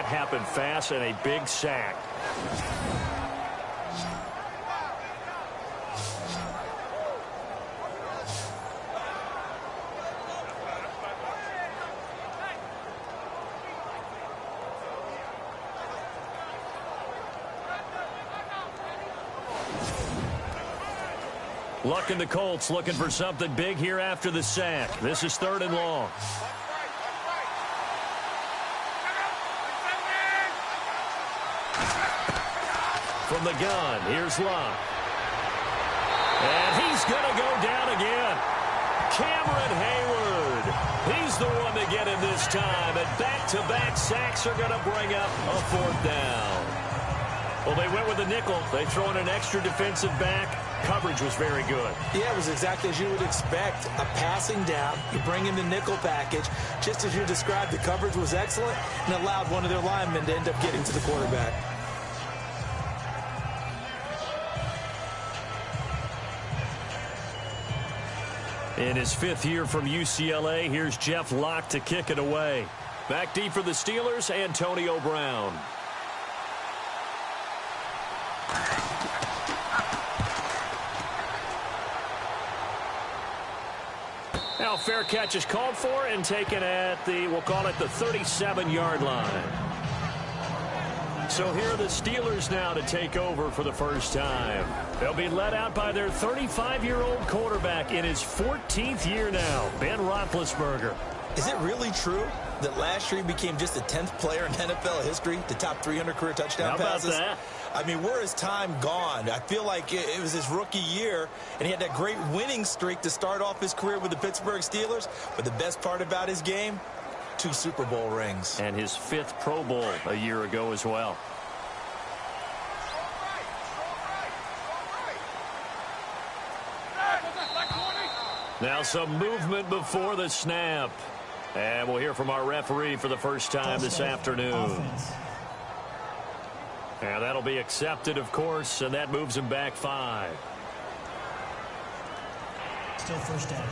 that happen fast, and a big sack. Luck in the Colts looking for something big here after the sack. This is 3rd and long. From the gun, here's Luck. And he's going to go down again. Cameron Hayward. He's the one to get him this time. And back-to-back sacks are going to bring up a 4th down. Well, they went with the nickel. They throw in an extra defensive back. Coverage was very good. Yeah, it was exactly as you would expect. A passing down. You bring in the nickel package. Just as you described, the coverage was excellent and allowed one of their linemen to end up getting to the quarterback. In his 5th year from UCLA, here's Jeff Locke to kick it away. Back deep for the Steelers, Antonio Brown. Now fair catch is called for and taken at the, we'll call it the 37-yard line. So here are the Steelers now to take over for the first time. They'll be led out by their 35-year-old quarterback in his 14th year now, Ben Roethlisberger. Is it really true that last year he became just the 10th player in NFL history to top 300 career touchdown passes? How about that? I mean, where is time gone? I feel like it was his rookie year, and he had that great winning streak to start off his career with the Pittsburgh Steelers. But the best part about his game, 2 Super Bowl rings. And his 5th Pro Bowl a year ago as well. Now some movement before the snap. And we'll hear from our referee for the first time this afternoon. And that'll be accepted, of course, and that moves him back 5. Still first down.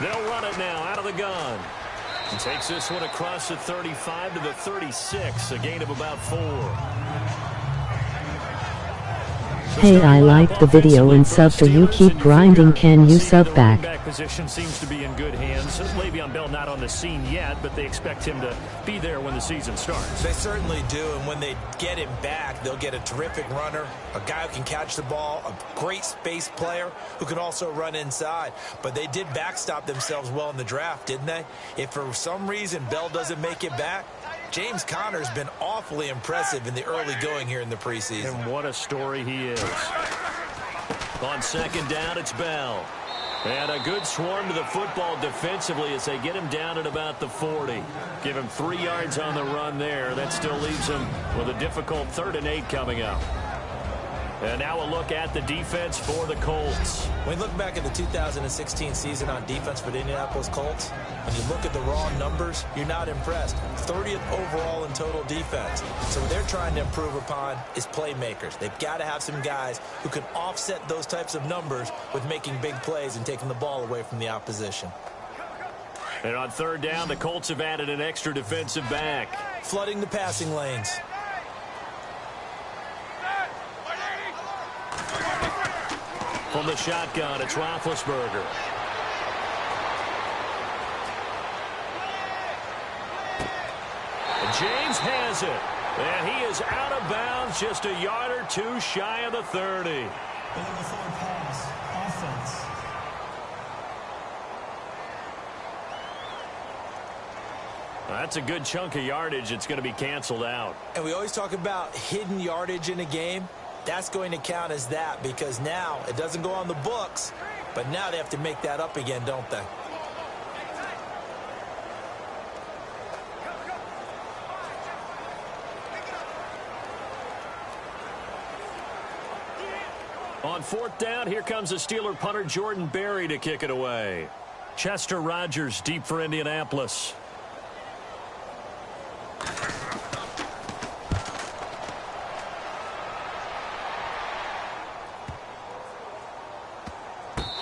They'll run it now out of the gun. He takes this one across the 35 to the 36, a gain of about 4. Hey, I liked the video and sub for you. Keep grinding. Can you sub back? Back position seems to be in good hands. Le'Veon Bell not on the scene yet, but they expect him to be there when the season starts. They certainly do, and when they get him back, they'll get a terrific runner, a guy who can catch the ball, a great space player who can also run inside. But they did backstop themselves well in the draft, didn't they? If for some reason Bell doesn't make it back, James Conner's been awfully impressive in the early going here in the preseason. And what a story he is. On second down, it's Bell. And a good swarm to the football defensively as they get him down at about the 40. Give him 3 yards on the run there. That still leaves him with a difficult 3rd and 8 coming up. And now a look at the defense for the Colts. When you look back at the 2016 season on defense for the Indianapolis Colts, when you look at the raw numbers, you're not impressed. 30th overall in total defense. So what they're trying to improve upon is playmakers. They've got to have some guys who can offset those types of numbers with making big plays and taking the ball away from the opposition. And on 3rd down, the Colts have added an extra defensive back. Flooding the passing lanes. From the shotgun, it's Roethlisberger. And James has it. And he is out of bounds just a yard or 2 shy of the 30. Ball before pass. Offense. That's a good chunk of yardage. It's going to be canceled out. And we always talk about hidden yardage in a game. That's going to count as that because now it doesn't go on the books, but now they have to make that up again, don't they? On fourth down, here comes the Steeler punter Jordan Berry to kick it away. Chester Rogers deep for Indianapolis.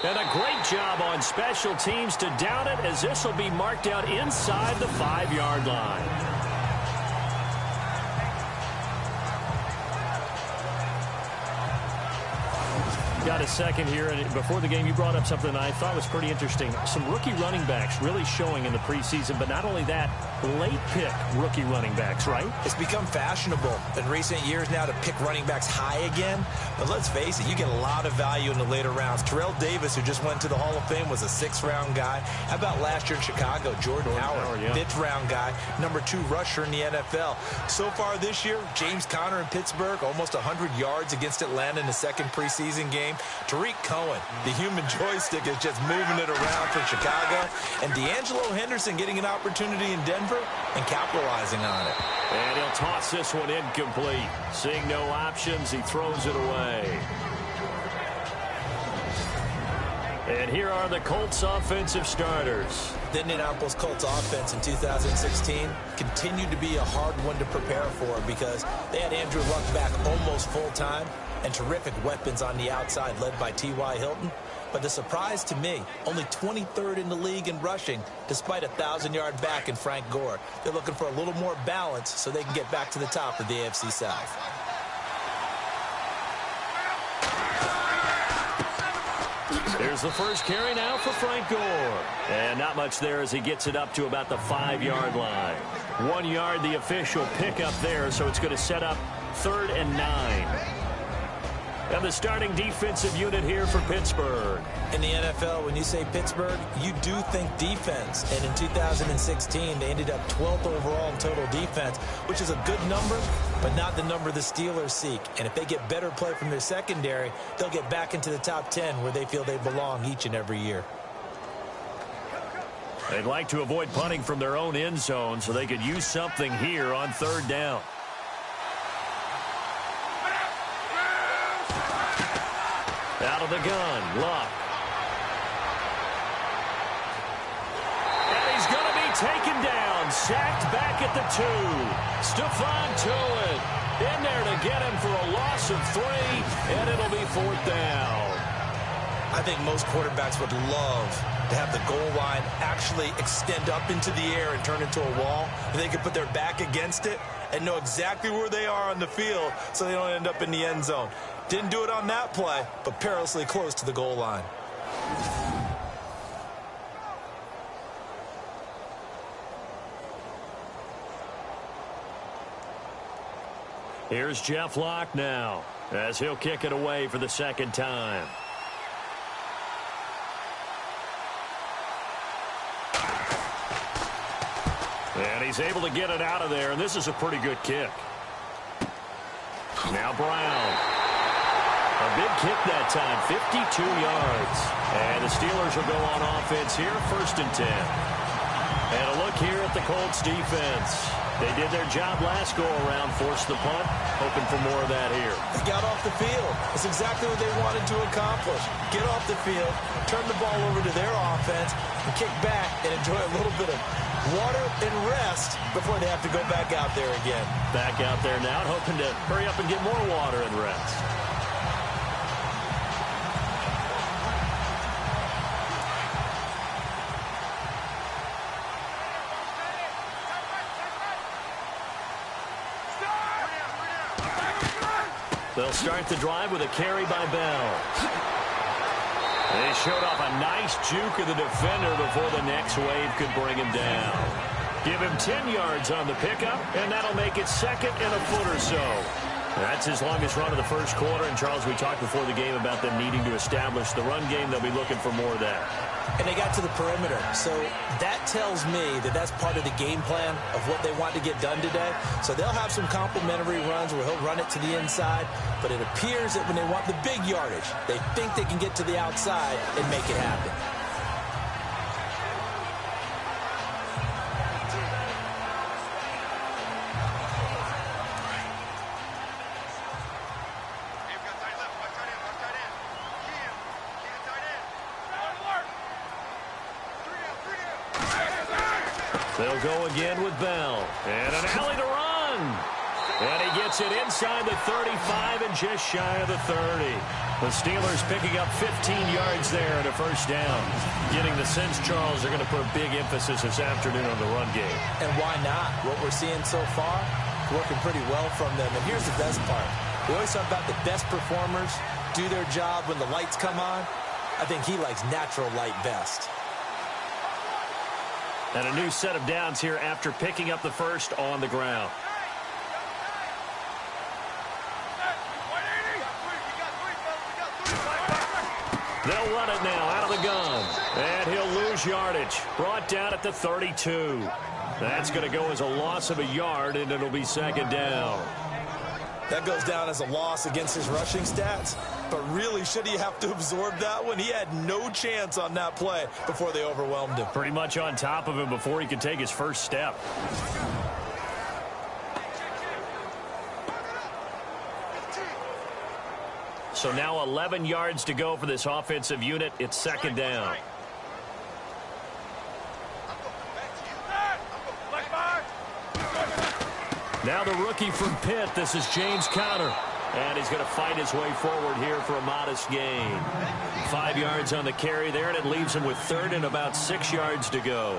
And a great job on special teams to down it, as this will be marked out inside the 5-yard line. Got a second here, and before the game you brought up something I thought was pretty interesting. Some rookie running backs really showing in the preseason, but not only that, late pick rookie running backs, right? It's become fashionable in recent years now to pick running backs high again, but let's face it, you get a lot of value in the later rounds. Terrell Davis, who just went to the Hall of Fame, was a 6th-round guy. How about last year in Chicago, Jordan Howard, yeah. 5th-round guy, number 2 rusher in the NFL. So far this year, James Conner in Pittsburgh, almost 100 yards against Atlanta in the second preseason game. Tariq Cohen, the human joystick, is just moving it around for Chicago. And D'Angelo Henderson getting an opportunity in Denver and capitalizing on it. And he'll toss this one incomplete. Seeing no options, he throws it away. And here are the Colts offensive starters. The Indianapolis Colts offense in 2016 continued to be a hard one to prepare for because they had Andrew Luck back almost full-time and terrific weapons on the outside led by T.Y. Hilton. But the surprise to me, only 23rd in the league in rushing despite a 1,000-yard back in Frank Gore. They're looking for a little more balance so they can get back to the top of the AFC South. Here's the first carry now for Frank Gore. And not much there as he gets it up to about the 5-yard line. 1 yard, the official pickup there, so it's going to set up 3rd and 9. And the starting defensive unit here for Pittsburgh. In the NFL, when you say Pittsburgh, you do think defense. And in 2016, they ended up 12th overall in total defense, which is a good number, but not the number the Steelers seek. And if they get better play from their secondary, they'll get back into the top 10 where they feel they belong each and every year. They'd like to avoid punting from their own end zone so they could use something here on 3rd down. Out of the gun, Luck. And he's going to be taken down, sacked back at the 2. Stephon Tuitt in there to get him for a loss of 3, and it'll be 4th down. I think most quarterbacks would love to have the goal line actually extend up into the air and turn into a wall, and they can put their back against it and know exactly where they are on the field so they don't end up in the end zone. Didn't do it on that play, but perilously close to the goal line. Here's Jeff Locke now as he'll kick it away for the 2nd time. And he's able to get it out of there, and this is a pretty good kick. Now Brown. A big kick that time, 52 yards. And the Steelers will go on offense here, 1st and 10. And a look here at the Colts defense. They did their job last go-around, forced the punt, hoping for more of that here. They got off the field. That's exactly what they wanted to accomplish. Get off the field, turn the ball over to their offense, and kick back and enjoy a little bit of water and rest before they have to go back out there again. Back out there now, hoping to hurry up and get more water and rest. They'll start the drive with a carry by Bell. They showed off a nice juke of the defender before the next wave could bring him down. Give him 10 yards on the pickup, and that'll make it 2nd and a foot or so. That's his longest run of the first quarter. And, Charles, we talked before the game about them needing to establish the run game. They'll be looking for more of that. And they got to the perimeter. So that tells me that that's part of the game plan of what they want to get done today. So they'll have some complimentary runs where he'll run it to the inside. But it appears that when they want the big yardage, they think they can get to the outside and make it happen. They'll go again with Bell. And an alley to run. And he gets it inside the 35 and just shy of the 30. The Steelers picking up 15 yards there and a first down. Getting the sense, Charles, they're going to put a big emphasis this afternoon on the run game. And why not? What we're seeing so far, working pretty well from them. And here's the best part. We always talk about the best performers do their job when the lights come on. I think he likes natural light best. And a new set of downs here after picking up the first on the ground. They'll run it now out of the gun. And he'll lose yardage. Brought down at the 32. That's going to go as a loss of a yard, and it'll be second down. That goes down as a loss against his rushing stats. But really, should he have to absorb that one? He had no chance on that play before they overwhelmed him. Pretty much on top of him before he could take his first step. So now 11 yards to go for this offensive unit. It's second down. Now the rookie from Pitt. This is James Conner. And he's going to fight his way forward here for a modest gain. 5 yards on the carry there, and it leaves him with third and about 6 yards to go.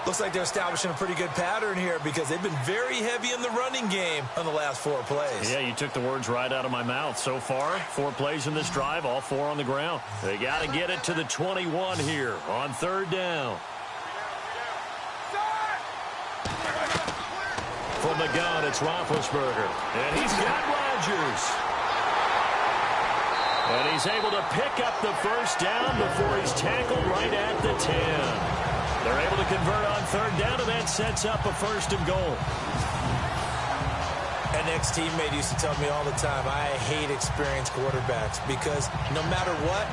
Looks like they're establishing a pretty good pattern here because they've been very heavy in the running game on the last 4 plays. Yeah, you took the words right out of my mouth. So far, 4 plays in this drive, all 4 on the ground. They got to get it to the 21 here on third down. From the gun, it's Roethlisberger. And he's got Rodgers. And he's able to pick up the first down before he's tackled right at the 10. They're able to convert on third down, and that sets up a first and goal. An ex-teammate used to tell me all the time, I hate experienced quarterbacks because no matter what,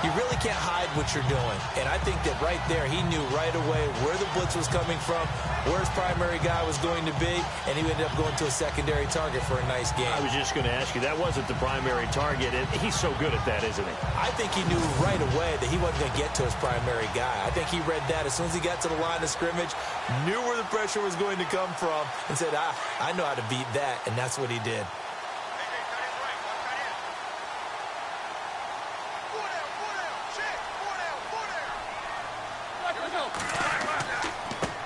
you really can't hide what you're doing. And I think that right there, he knew right away where the blitz was coming from, where his primary guy was going to be, and he ended up going to a secondary target for a nice game. I was just going to ask you, that wasn't the primary target, and he's so good at that, isn't he? I think he knew right away that he wasn't going to get to his primary guy. I think he read that as soon as he got to the line of scrimmage, knew where the pressure was going to come from, and said, I know how to beat that, and that's what he did.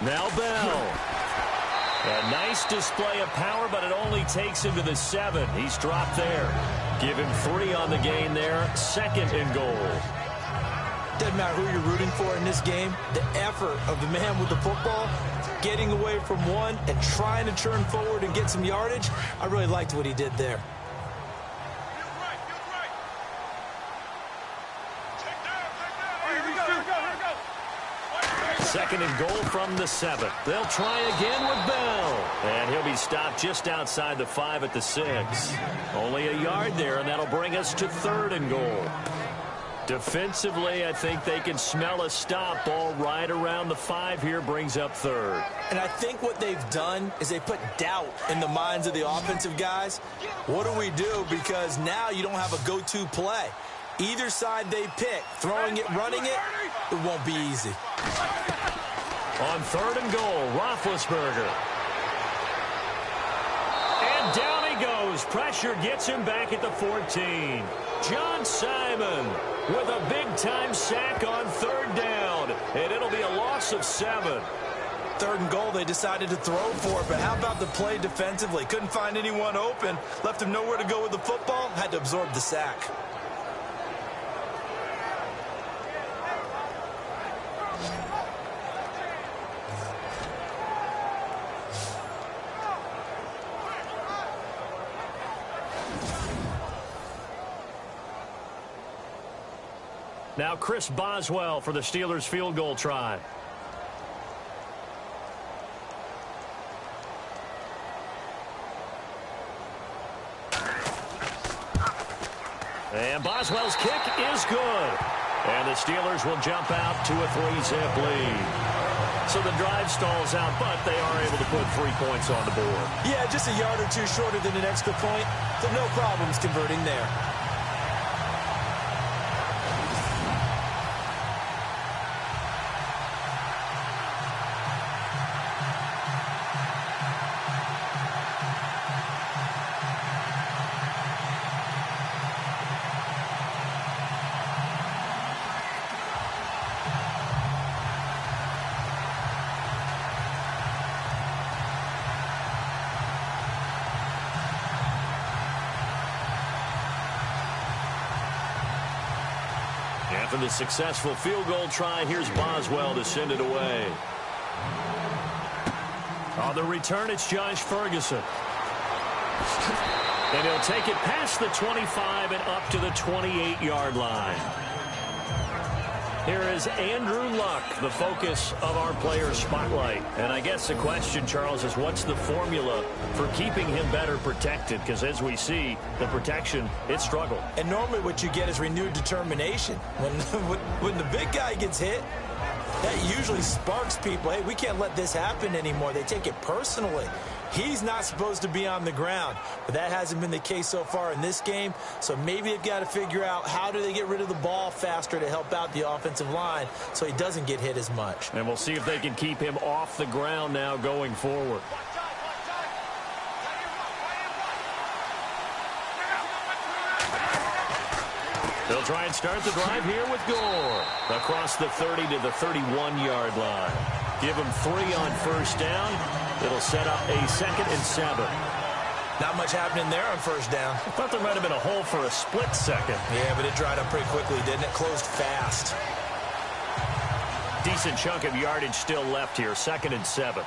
Now Bell. A nice display of power, but it only takes him to the 7. He's dropped there. Give him 3 on the gain there. Second and goal. Doesn't matter who you're rooting for in this game. The effort of the man with the football, getting away from one and trying to turn forward and get some yardage, I really liked what he did there. Second and goal from the 7. They'll try again with Bell. And he'll be stopped just outside the 5 at the 6. Only a yard there, and that'll bring us to third and goal. Defensively, I think they can smell a stop. Ball right around the 5 here brings up third. And I think what they've done is they put doubt in the minds of the offensive guys. What do we do? Because now you don't have a go-to play. Either side they pick, throwing it, running it, it won't be easy. On third and goal, Roethlisberger. And down he goes. Pressure gets him back at the 14. John Simon with a big-time sack on third down. And it'll be a loss of 7. Third and goal, they decided to throw for it, but how about the play defensively? Couldn't find anyone open, left him nowhere to go with the football, had to absorb the sack. Now Chris Boswell for the Steelers field goal try. And Boswell's kick is good. And the Steelers will jump out to a 3-zip lead. So the drive stalls out, but they are able to put 3 points on the board. Yeah, just a yard or two shorter than an extra point, so no problems converting there. After the successful field goal try, here's Boswell to send it away. On the return, it's Josh Ferguson. And he'll take it past the 25 and up to the 28-yard line. Here is Andrew Luck, the focus of our player spotlight. And I guess the question, Charles, is what's the formula for keeping him better protected? Because as we see, the protection, it struggled. And normally what you get is renewed determination. When the big guy gets hit, that usually sparks people. Hey, we can't let this happen anymore. They take it personally. He's not supposed to be on the ground, but that hasn't been the case so far in this game. So maybe they've got to figure out how do they get rid of the ball faster to help out the offensive line so he doesn't get hit as much. And we'll see if they can keep him off the ground now going forward. They'll try and start the drive here with Gore. Across the 30 to the 31-yard line. Give him 3 on first down. It'll set up a 2nd and 7. Not much happening there on first down. I thought there might have been a hole for a split second. Yeah, but it dried up pretty quickly, didn't it? Closed fast. Decent chunk of yardage still left here. 2nd and 7.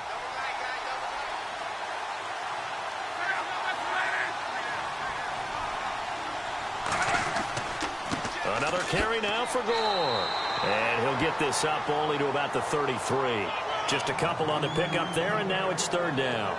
Another carry now for Gore. And he'll get this up only to about the 33. Just a couple on the pickup there, and now it's 3rd down.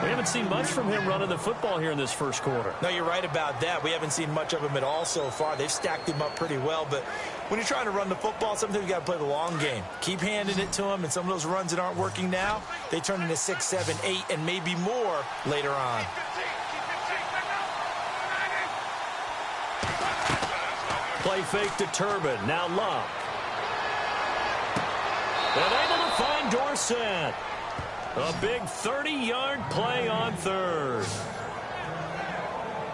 We haven't seen much from him running the football here in this first quarter. No, you're right about that. We haven't seen much of him at all so far. They've stacked him up pretty well, but when you're trying to run the football, sometimes you got to play the long game. Keep handing it to him, and some of those runs that aren't working now, they turn into 6, 7, 8, and maybe more later on. Play fake to Turbin. Now Luck. And able to find Dorsett. A big 30-yard play on 3rd.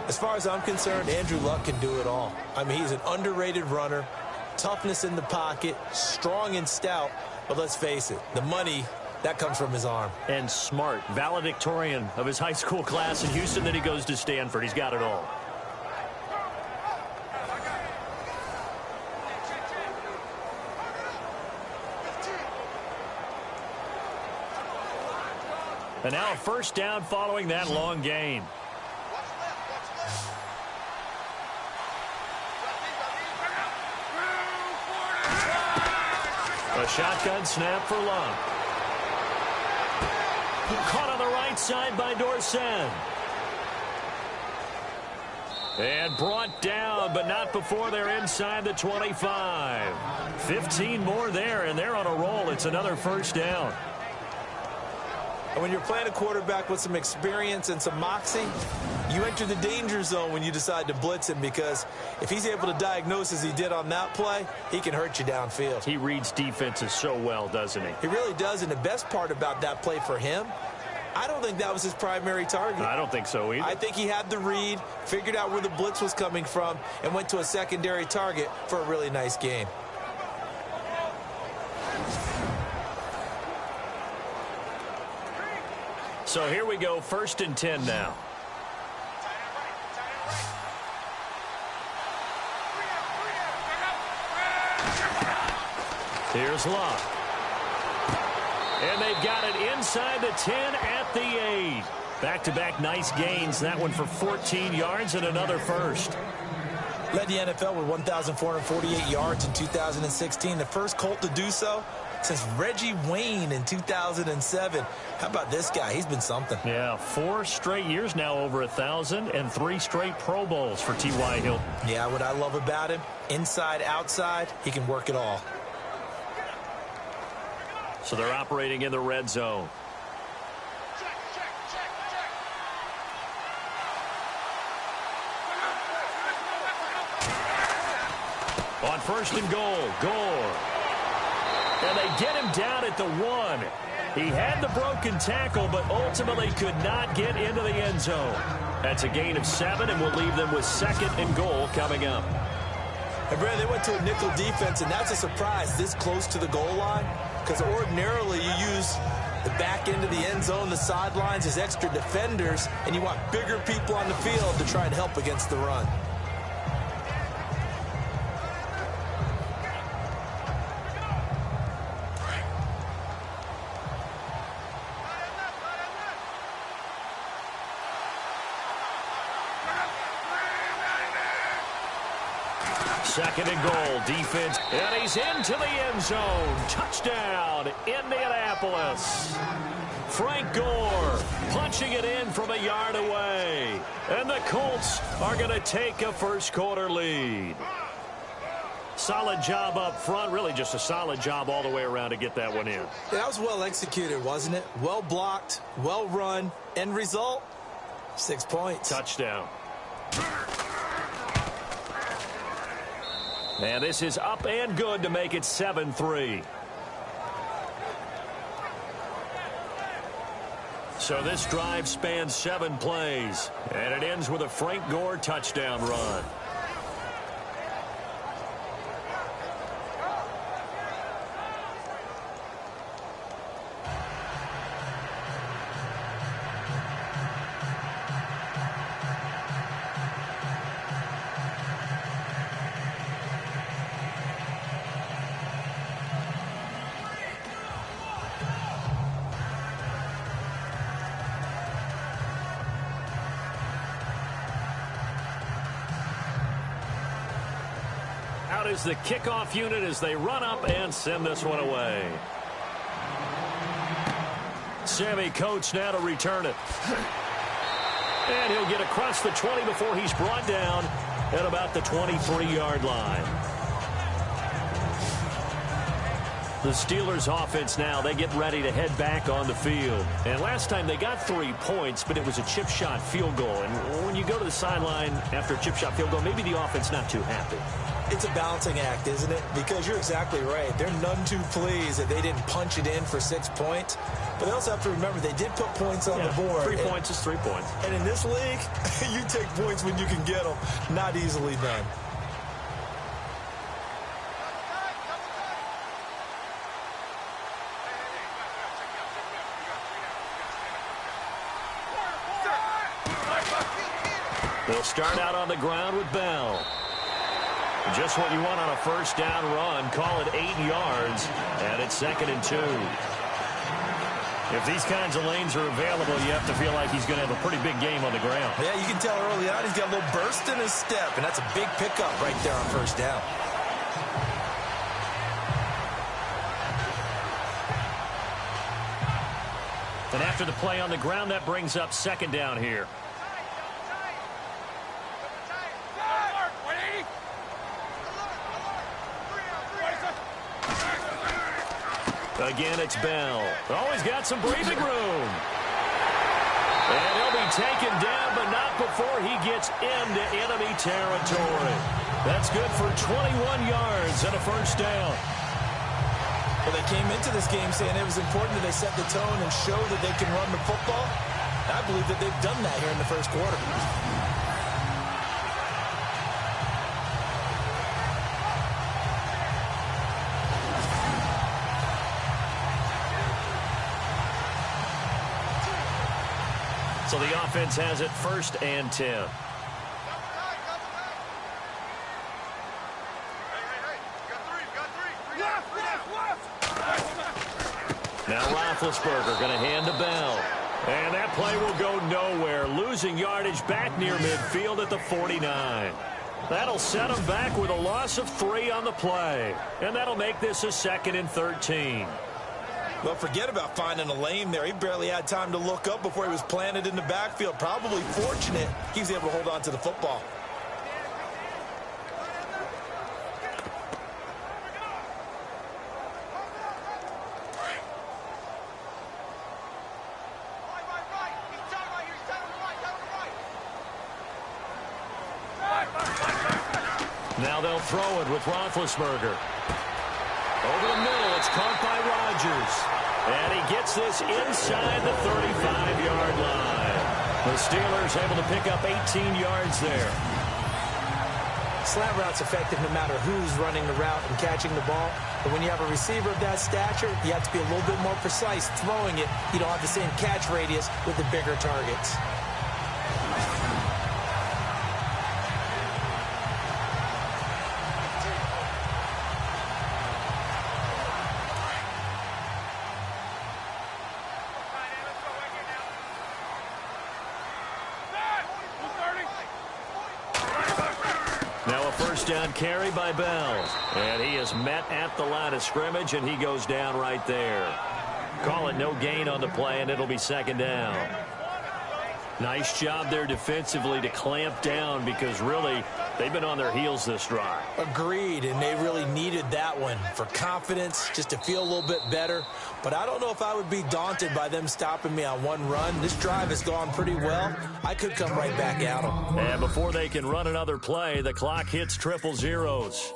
As far as I'm concerned, Andrew Luck can do it all. I mean, he's an underrated runner, toughness in the pocket, strong and stout. But let's face it, the money, that comes from his arm. And smart, valedictorian of his high school class in Houston. Then he goes to Stanford. He's got it all. And now a first down following that long gain. A shotgun snap for Luck. Caught on the right side by Dorsett. And brought down, but not before they're inside the 25. 15 more there, and they're on a roll. It's another first down. And when you're playing a quarterback with some experience and some moxie, you enter the danger zone when you decide to blitz him, because if he's able to diagnose as he did on that play, he can hurt you downfield. He reads defenses so well, doesn't he? He really does, and the best part about that play for him, I don't think that was his primary target. I don't think so either. I think he had the read, figured out where the blitz was coming from, and went to a secondary target for a really nice gain. So here we go, 1st and 10 now. Here's Luck. And they've got it inside the 10 at the 8. Back-to-back nice gains. That one for 14 yards and another first. Led the NFL with 1,448 yards in 2016. The first Colt to do so since Reggie Wayne in 2007. How about this guy? He's been something. Yeah, 4 straight years now over 1,000 and 3 straight Pro Bowls for T.Y. Hilton. Yeah, what I love about him, inside, outside, he can work it all. So they're operating in the red zone. On 1st and goal, Gore. And they get him down at the 1. He had the broken tackle, but ultimately could not get into the end zone. That's a gain of 7, and we'll leave them with 2nd and goal coming up. And Brad, they went to a nickel defense, and that's a surprise this close to the goal line, because ordinarily you use the back end of the end zone, the sidelines as extra defenders, and you want bigger people on the field to try and help against the run. Second and goal. Defense. And he's into the end zone. Touchdown, Indianapolis. Frank Gore punching it in from a yard away. And the Colts are going to take a first-quarter lead. Solid job up front. Really just a solid job all the way around to get that one in. Yeah, that was well executed, wasn't it? Well blocked, well run. End result, 6 points. Touchdown. And this is up and good to make it 7-3. So this drive spans 7 plays, and it ends with a Frank Gore touchdown run. Out is the kickoff unit as they run up and send this one away. Sammy Coates now to return it. And he'll get across the 20 before he's brought down at about the 23-yard line. The Steelers offense now, they get ready to head back on the field. And last time they got 3 points, but it was a chip shot field goal. And when you go to the sideline after a chip shot field goal, maybe the offense not too happy. It's a balancing act, isn't it? Because you're exactly right. They're none too pleased that they didn't punch it in for 6 points. But they also have to remember they did put points on the board. 3 points is 3 points. And in this league, you take points when you can get them. Not easily done. They'll start out on the ground with Bell. Just what you want on a first down run. Call it 8 yards, and it's 2nd and 2. If these kinds of lanes are available, you have to feel like he's going to have a pretty big game on the ground. Yeah, you can tell early on he's got a little burst in his step, and that's a big pickup right there on first down. And after the play on the ground, that brings up 2nd down here. Again, it's Bell. Always got some breathing room. And he'll be taken down, but not before he gets into enemy territory. That's good for 21 yards and a first down. Well, they came into this game saying it was important that they set the tone and show that they can run the football. I believe that they've done that here in the first quarter. So the offense has it 1st and 10. Now Roethlisberger going to hand to Bell. And that play will go nowhere. Losing yardage back near midfield at the 49. That'll set him back with a loss of 3 on the play. And that'll make this a 2nd and 13. Well, forget about finding a lane there. He barely had time to look up before he was planted in the backfield. Probably fortunate he was able to hold on to the football. Now they'll throw it with Roethlisberger. Over the middle, it's caught by Rodgers. And he gets this inside the 35-yard line. The Steelers able to pick up 18 yards there. Slant route's effective no matter who's running the route and catching the ball. But when you have a receiver of that stature, you have to be a little bit more precise throwing it. You don't have the same catch radius with the bigger targets. first down carry by Bell. And he is met at the line of scrimmage, and he goes down right there. Call it no gain on the play, and it'll be second down. Nice job there defensively to clamp down because really they've been on their heels this drive. Agreed, and they really needed that one for confidence, just to feel a little bit better. But I don't know if I would be daunted by them stopping me on one run. This drive has gone pretty well. I could come right back at them. And before they can run another play, the clock hits triple zeros.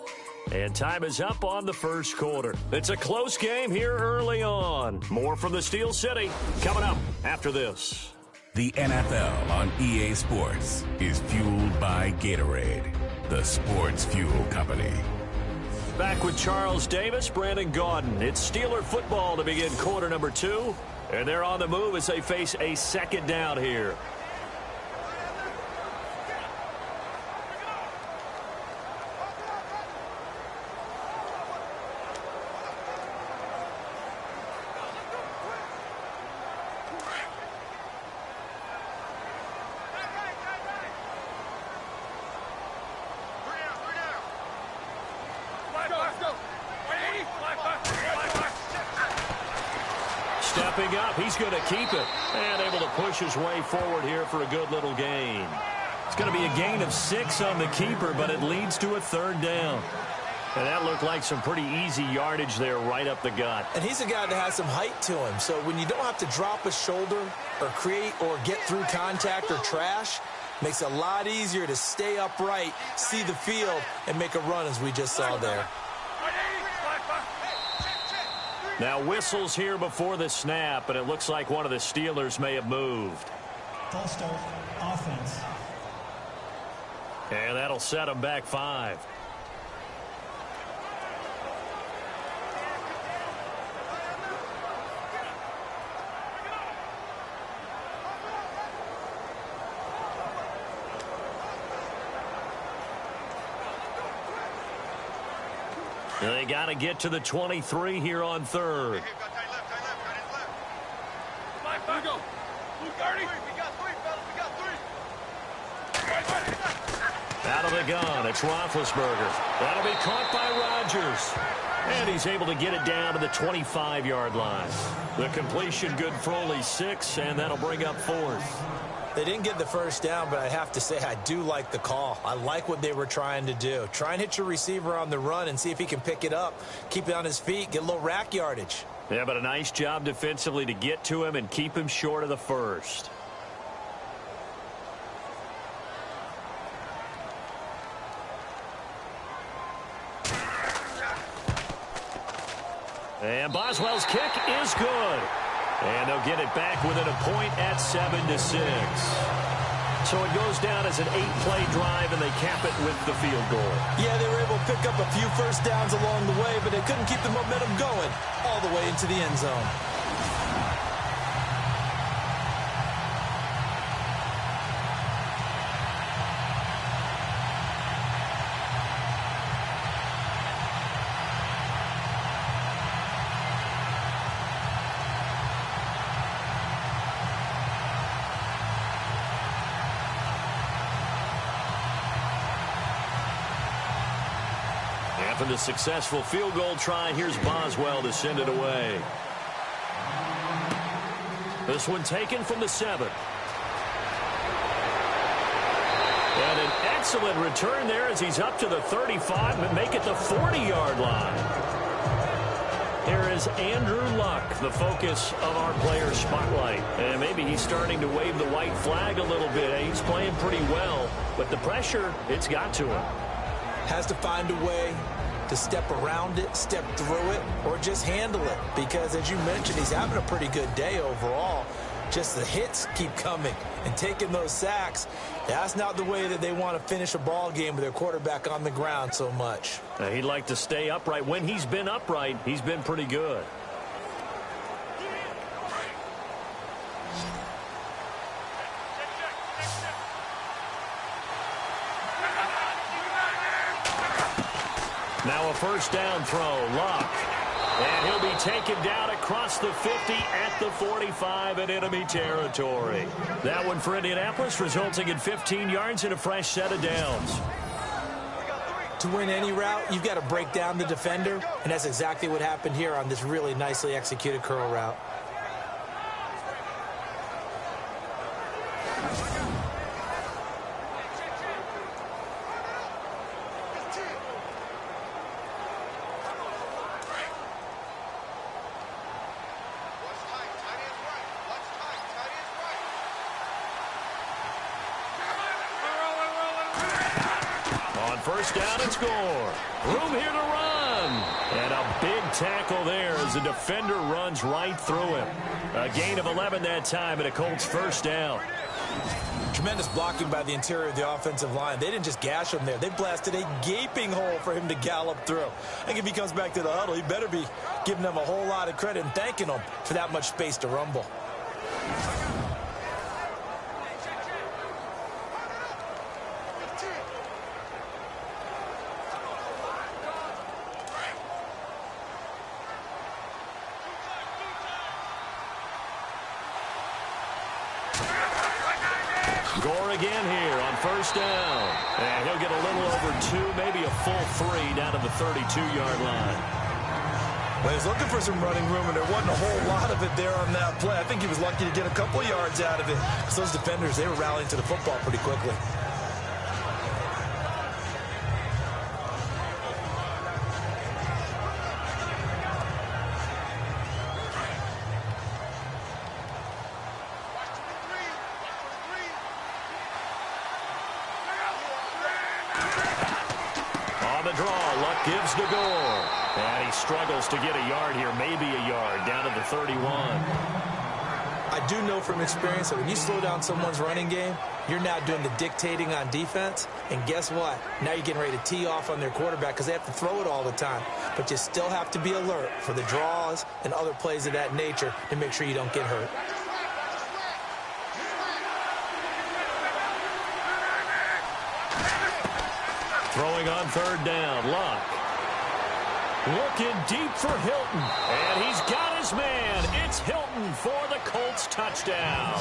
And time is up on the first quarter. It's a close game here early on. More from the Steel City coming up after this. The NFL on EA Sports is fueled by Gatorade, the sports fuel company. Back with Charles Davis, Brandon Gaudin. It's Steeler football to begin quarter number 2. And they're on the move as they face a second down here. Stepping up, he's going to keep it. And able to push his way forward here for a good little gain. It's going to be a gain of 6 on the keeper, but it leads to a third down. And that looked like some pretty easy yardage there right up the gut. And he's a guy that has some height to him. So when you don't have to drop a shoulder or create or get through contact or trash, makes it a lot easier to stay upright, see the field, and make a run as we just saw there. Now whistles here before the snap, and it looks like one of the Steelers may have moved. False start, offense. And that'll set them back 5. They got to get to the 23 here on third. Out of the gun, it's Roethlisberger. That'll be caught by Rodgers. And he's able to get it down to the 25-yard line. The completion good for only 6, and that'll bring up 4th. They didn't get the first down, but I have to say I do like the call. I like what they were trying to do. Try and hit your receiver on the run and see if he can pick it up. Keep it on his feet, get a little rack yardage. Yeah, but a nice job defensively to get to him and keep him short of the first. And Boswell's kick is good. And they'll get it back within a point at 7-6. So it goes down as an 8-play drive, and they cap it with the field goal. Yeah, they were able to pick up a few first downs along the way, but they couldn't keep the momentum going all the way into the end zone. After the successful field goal try, here's Boswell to send it away. This one taken from the 7. And an excellent return there as he's up to the 35 and make it the 40-yard line. Here is Andrew Luck, the focus of our player spotlight. And maybe he's starting to wave the white flag a little bit. He's playing pretty well, but the pressure, it's got to him. Has to find a way to step around it, step through it, or just handle it. Because, as you mentioned, he's having a pretty good day overall. Just the hits keep coming and taking those sacks. That's not the way that they want to finish a ball game with their quarterback on the ground so much. He'd like to stay upright. When he's been upright, he's been pretty good. Now a first down throw, Luck. And he'll be taken down across the 50 at the 45 in enemy territory. That one for Indianapolis, resulting in 15 yards and a fresh set of downs. To win any route, you've got to break down the defender, and that's exactly what happened here on this really nicely executed curl route. First down and score. Room here to run. And a big tackle there as the defender runs right through him. A gain of 11 that time and a Colts first down. Tremendous blocking by the interior of the offensive line. They didn't just gash him there. They blasted a gaping hole for him to gallop through. I think if he comes back to the huddle, he better be giving them a whole lot of credit and thanking them for that much space to rumble. Gore again here on first down. And he'll get a little over 2, maybe a full 3 down to the 32-yard line. Well, he was looking for some running room, and there wasn't a whole lot of it there on that play. I think he was lucky to get a couple yards out of it because those defenders, they were rallying to the football pretty quickly. Gives to Gore. And he struggles to get a yard here, maybe a yard, down to the 31. I do know from experience that when you slow down someone's running game, you're now doing the dictating on defense. And guess what? Now you're getting ready to tee off on their quarterback because they have to throw it all the time. But you still have to be alert for the draws and other plays of that nature to make sure you don't get hurt. Throwing on third down, Luck. Looking deep for Hilton. And he's got his man. It's Hilton for the Colts touchdown.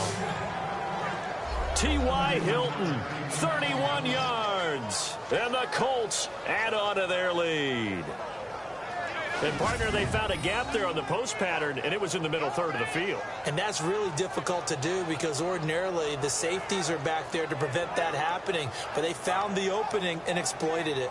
T.Y. Hilton, 31 yards. And the Colts add on to their lead. And, partner, they found a gap there on the post pattern, and it was in the middle third of the field. And that's really difficult to do because ordinarily the safeties are back there to prevent that happening. But they found the opening and exploited it.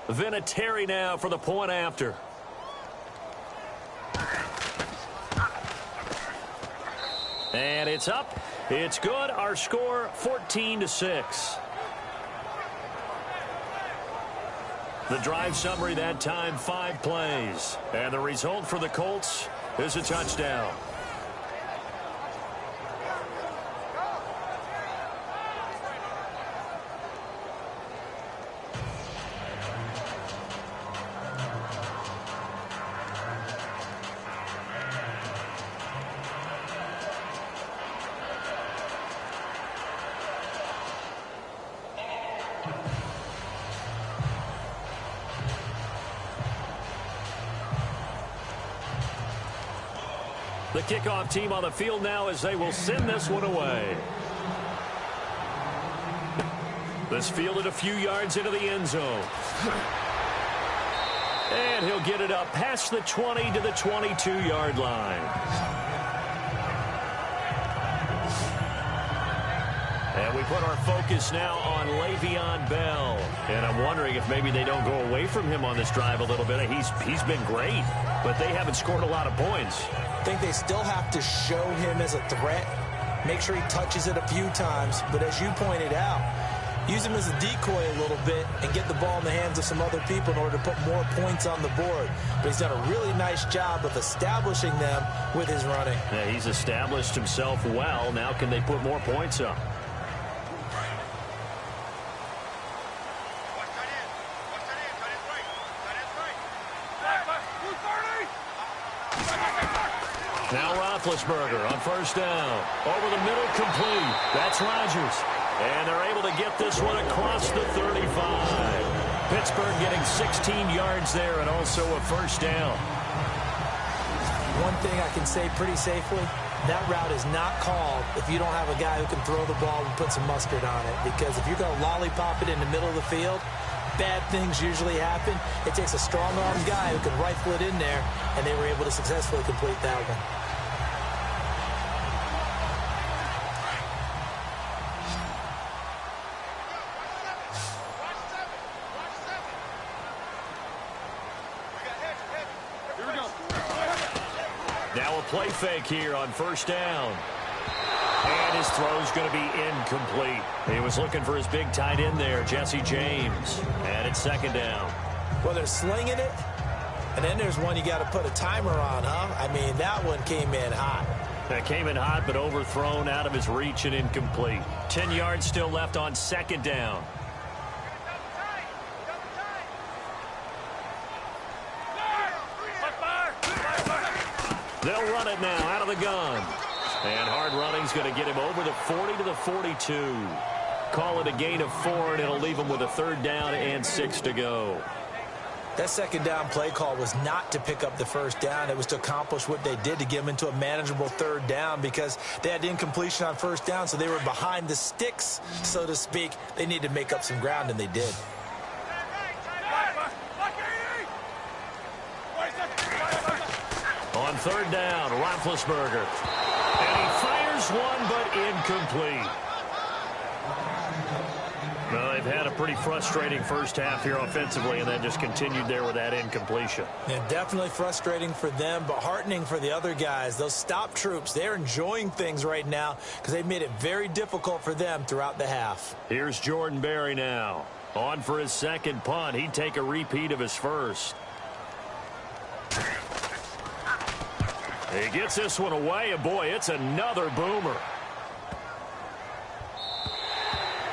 Vinatieri now for the point after. And it's up. It's good. Our score, 14-6. The drive summary that time, 5 plays. And the result for the Colts is a touchdown. The kickoff team on the field now as they will send this one away. This fielded a few yards into the end zone. And he'll get it up past the 20 to the 22-yard line. And we put our focus now on Le'Veon Bell. And I'm wondering if maybe they don't go away from him on this drive a little bit. He's been great, but they haven't scored a lot of points. I think they still have to show him as a threat. Make sure he touches it a few times. But as you pointed out, use him as a decoy a little bit and get the ball in the hands of some other people in order to put more points on the board. But he's done a really nice job of establishing them with his running. Yeah, he's established himself well. Now can they put more points up? Now Roethlisberger on first down. Over the middle, complete. That's Rodgers. And they're able to get this one across the 35. Pittsburgh getting 16 yards there and also a first down. One thing I can say pretty safely, that route is not called if you don't have a guy who can throw the ball and put some mustard on it. Because if you're going to lollipop it in the middle of the field, bad things usually happen. It takes a strong-armed guy who can rifle it in there, and they were able to successfully complete that one. Now a play fake here on first down. And his throw's going to be incomplete. He was looking for his big tight end there, Jesse James. And it's second down. Well, they're slinging it. And then there's one you got to put a timer on, huh? I mean, that one came in hot. That came in hot, but overthrown, out of his reach and incomplete. 10 yards still left on second down. They'll run it now out of the gun. And hard running's going to get him over the 40 to the 42. Call it a gain of 4, and it'll leave him with a third down and 6 to go. That second down play call was not to pick up the first down. It was to accomplish what they did, to get them into a manageable third down, because they had incompletion on first down, so they were behind the sticks, so to speak. They needed to make up some ground, and they did. On third down, Roethlisberger. And he fires one, but incomplete. Well, they've had a pretty frustrating first half here offensively, and then just continued there with that incompletion. Yeah, definitely frustrating for them, but heartening for the other guys. Those stop troops, they're enjoying things right now because they've made it very difficult for them throughout the half. Here's Jordan Berry now. On for his second punt. He'd take a repeat of his first. He gets this one away, and boy, it's another boomer.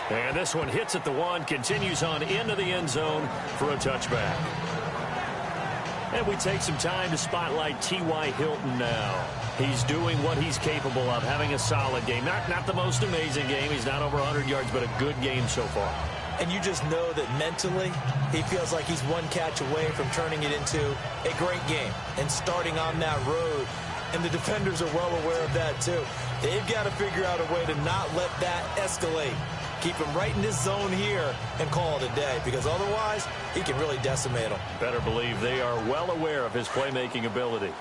And this one hits at the 1, continues on into the end zone for a touchback. And we take some time to spotlight T.Y. Hilton now. He's doing what he's capable of, having a solid game. Not the most amazing game. He's not over 100 yards, but a good game so far. And you just know that mentally he feels like he's one catch away from turning it into a great game and starting on that road. And the defenders are well aware of that, too. They've got to figure out a way to not let that escalate. Keep him right in this zone here and call it a day, because otherwise he can really decimate them. Better believe they are well aware of his playmaking ability.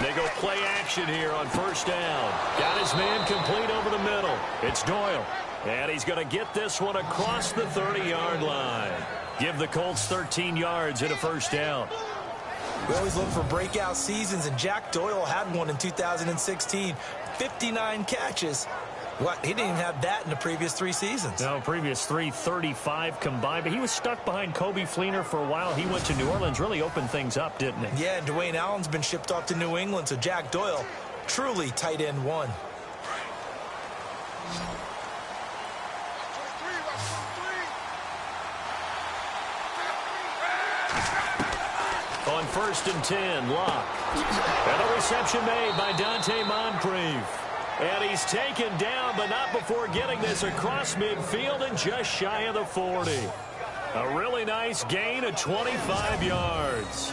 They go play action here on first down. Got his man complete over the middle. It's Doyle. And he's going to get this one across the 30-yard line. Give the Colts 13 yards and a first down. We always look for breakout seasons, and Jack Doyle had one in 2016. 59 catches. What? He didn't even have that in the previous 3 seasons. No, previous 3, 35 combined. But he was stuck behind Kobe Fleener for a while. He went to New Orleans, really opened things up, didn't he? Yeah, and Dwayne Allen's been shipped off to New England, so Jack Doyle, truly tight end 1. On first and 10, Locke. And a reception made by Dante Moncrief. And he's taken down, but not before getting this across midfield and just shy of the 40. A really nice gain of 25 yards.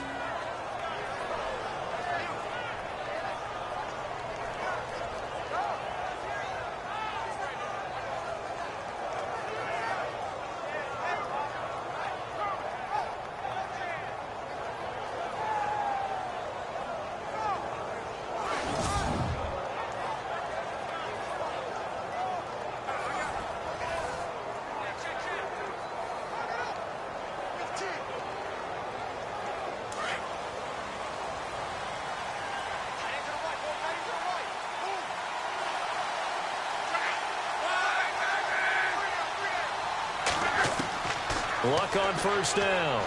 Luck on first down.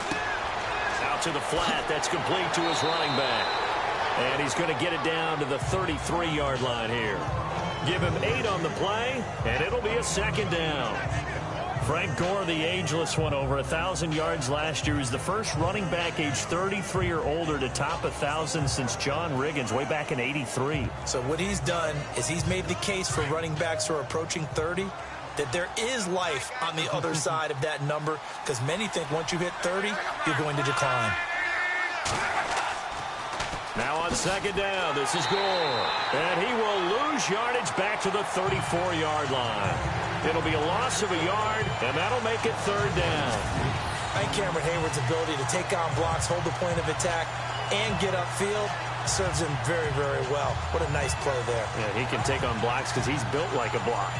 Out to the flat. That's complete to his running back. And he's going to get it down to the 33-yard line here. Give him 8 on the play, and it'll be a second down. Frank Gore, the ageless one, over 1,000 yards last year. He's the first running back age 33 or older to top 1,000 since John Riggins way back in '83. So what he's done is he's made the case for running backs who are approaching 30. that there is life on the other side of that number, because many think once you hit 30, you're going to decline. Now on second down, this is Gore. And he will lose yardage back to the 34-yard line. It'll be a loss of a yard, and that'll make it third down. I think Cameron Hayward's ability to take on blocks, hold the point of attack, and get upfield serves him very, very well. What a nice play there. Yeah, he can take on blocks because he's built like a block.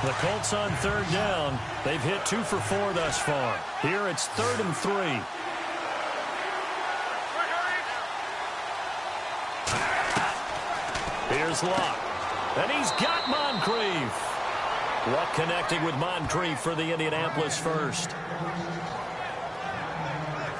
The Colts on third down. They've hit 2 for 4 thus far. Here it's 3rd and 3. Here's Luck. And he's got Moncrief. Luck connecting with Moncrief for the Indianapolis first.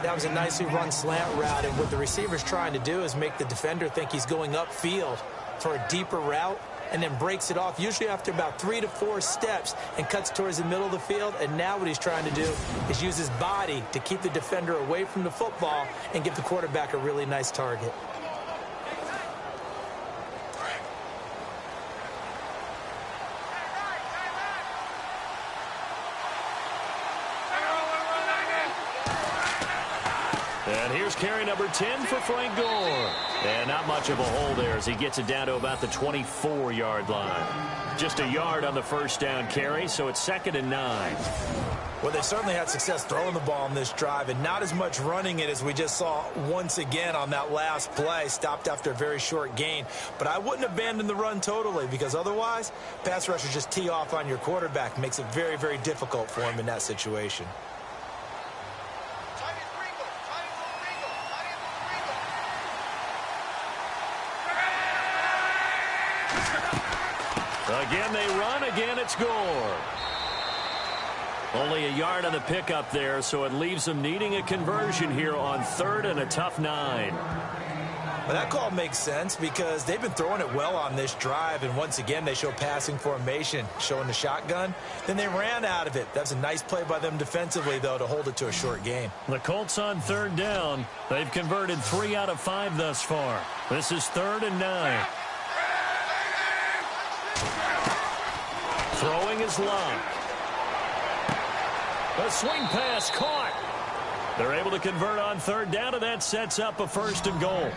That was a nicely run slant route, and what the receiver's trying to do is make the defender think he's going upfield for a deeper route, and then breaks it off, usually after about 3 to 4 steps, and cuts towards the middle of the field. And now what he's trying to do is use his body to keep the defender away from the football and give the quarterback a really nice target. And here's carry number 10 for Frank Gore. And not much of a hole there as he gets it down to about the 24-yard line. Just a yard on the first down carry, so it's 2nd and 9. Well, they certainly had success throwing the ball on this drive, and not as much running it as we just saw once again on that last play. Stopped after a very short gain. But I wouldn't abandon the run totally, because otherwise, pass rushers just tee off on your quarterback. Makes it very, very difficult for him in that situation. Again, they run. Again, it's Gore. Only a yard on the pickup there, so it leaves them needing a conversion here on 3rd and a tough 9. Well, that call makes sense because they've been throwing it well on this drive, and once again, they show passing formation, showing the shotgun. Then they ran out of it. That's a nice play by them defensively, though, to hold it to a short gain. The Colts on 3rd down. They've converted 3 out of 5 thus far. This is 3rd and 9. Throwing is Luck. A swing pass caught. They're able to convert on 3rd down, and that sets up a 1st and goal.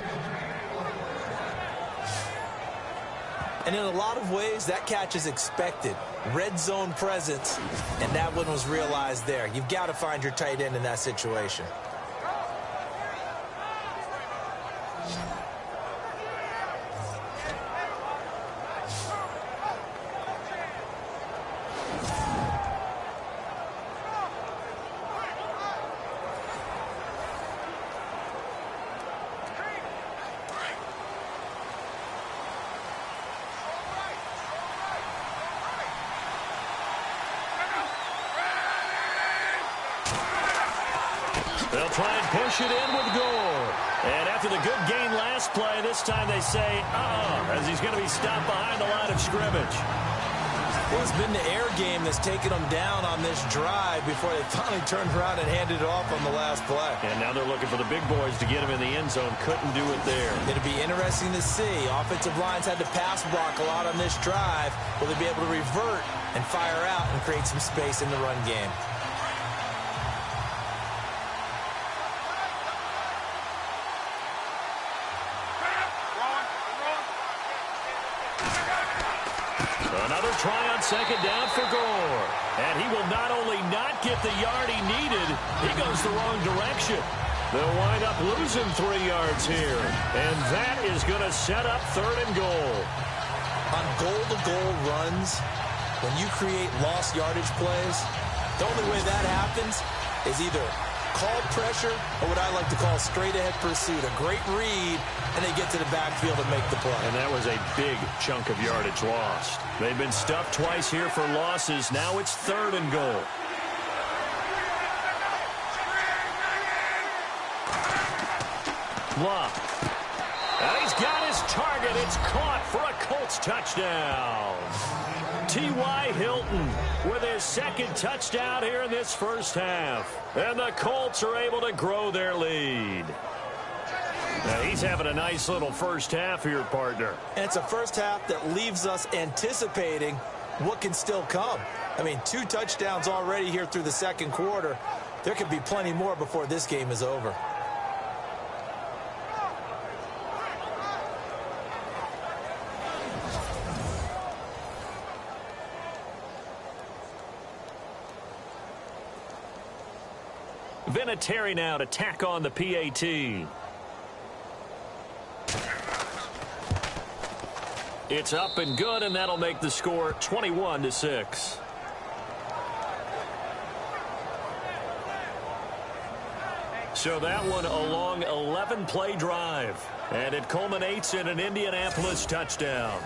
And in a lot of ways, that catch is expected. Red zone presence, and that one was realized there. You've got to find your tight end in that situation. They'll try and push it in with Gore. And after the good gain last play, this time they say, as he's going to be stopped behind the line of scrimmage. Well, it's been the air game that's taken them down on this drive before they finally turned around and handed it off on the last play. And now they're looking for the big boys to get him in the end zone. Couldn't do it there. It'll be interesting to see. Offensive lines had to pass block a lot on this drive. Will they be able to revert and fire out and create some space in the run game? Another try on 2nd down for Gore. And he will not only not get the yard he needed, he goes the wrong direction. They'll wind up losing 3 yards here. And that is going to set up 3rd and goal. On goal-to-goal runs, when you create lost yardage plays, the only way that happens is either called pressure or what I like to call straight-ahead pursuit. A great read, and they get to the backfield and make the play. And that was a big chunk of yardage lost. They've been stuffed twice here for losses. Now it's 3rd and goal. Luck. And he's got his target. It's caught for a Colts touchdown. T.Y. Hilton with his second touchdown here in this first half. And the Colts are able to grow their lead. Now, he's having a nice little first half here, partner. And it's a first half that leaves us anticipating what can still come. I mean, 2 touchdowns already here through the second quarter. There could be plenty more before this game is over. Vinatieri now to tack on the PAT. It's up and good, and that'll make the score 21-6. So that one a long 11-play drive, and it culminates in an Indianapolis touchdown.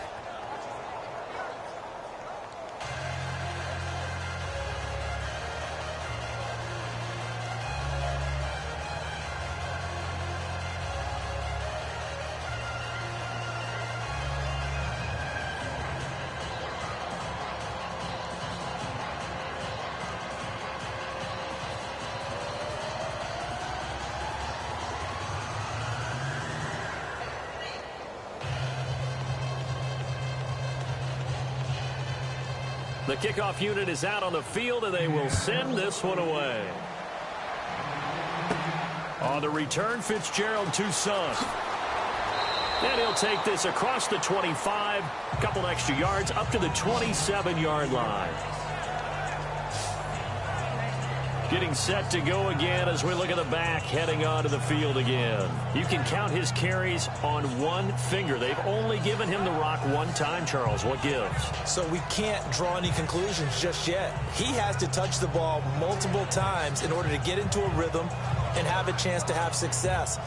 The kickoff unit is out on the field, and they will send this one away. On the return, Fitzgerald to Son. And he'll take this across the 25, a couple extra yards, up to the 27-yard line. Getting set to go again as we look at the back heading onto the field again. You can count his carries on one finger. They've only given him the rock one time, Charles. What gives? So we can't draw any conclusions just yet. He has to touch the ball multiple times in order to get into a rhythm and have a chance to have success.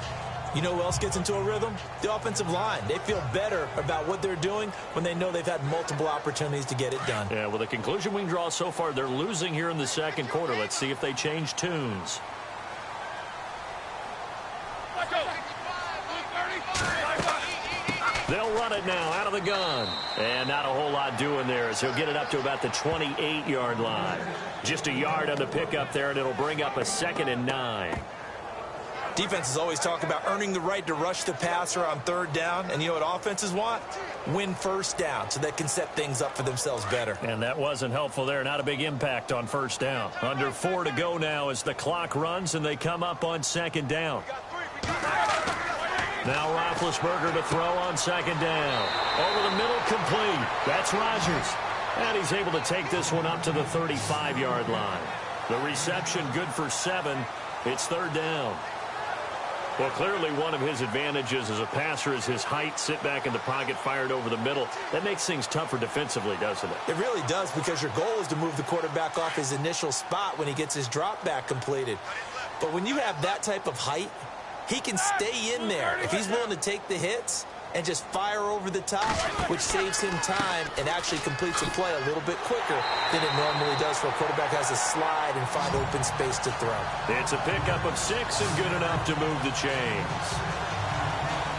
You know who else gets into a rhythm? The offensive line. They feel better about what they're doing when they know they've had multiple opportunities to get it done. Yeah, well, the conclusion we can draw so far, they're losing here in the second quarter. Let's see if they change tunes. They'll run it now out of the gun. And not a whole lot doing there as he'll get it up to about the 28-yard line. Just a yard on the pickup there, and it'll bring up a 2nd and 9. Defenses always talk about earning the right to rush the passer on 3rd down. And you know what offenses want? Win 1st down so they can set things up for themselves better. And that wasn't helpful there. Not a big impact on 1st down. Under 4 to go now as the clock runs and they come up on 2nd down. Now Roethlisberger to throw on 2nd down. Over the middle, complete. That's Rodgers. And he's able to take this one up to the 35-yard line. The reception good for 7. It's 3rd down. Well, clearly one of his advantages as a passer is his height, sit back in the pocket, fired over the middle. That makes things tougher defensively, doesn't it? It really does, because your goal is to move the quarterback off his initial spot when he gets his drop back completed. But when you have that type of height, he can stay in there if he's willing to take the hits and just fire over the top, which saves him time and actually completes a play a little bit quicker than it normally does for a quarterback who has to slide and find open space to throw. It's a pickup of 6 and good enough to move the chains.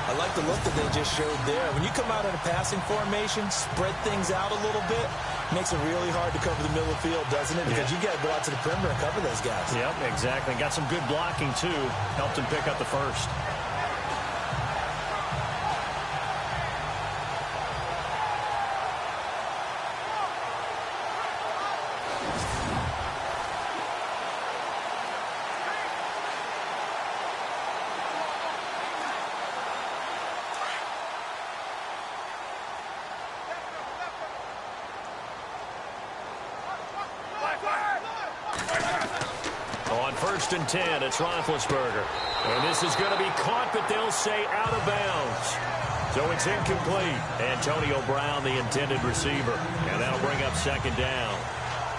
I like the look that they just showed there. When you come out in a passing formation, spread things out a little bit, makes it really hard to cover the middle of the field, doesn't it? Because you got to go out to the perimeter and cover those guys. Yep, exactly. Got some good blocking, too. Helped him pick up the 1st. On 1st and 10, it's Roethlisberger. And this is going to be caught, but they'll say out of bounds. So it's incomplete. Antonio Brown, the intended receiver. And that'll bring up 2nd down.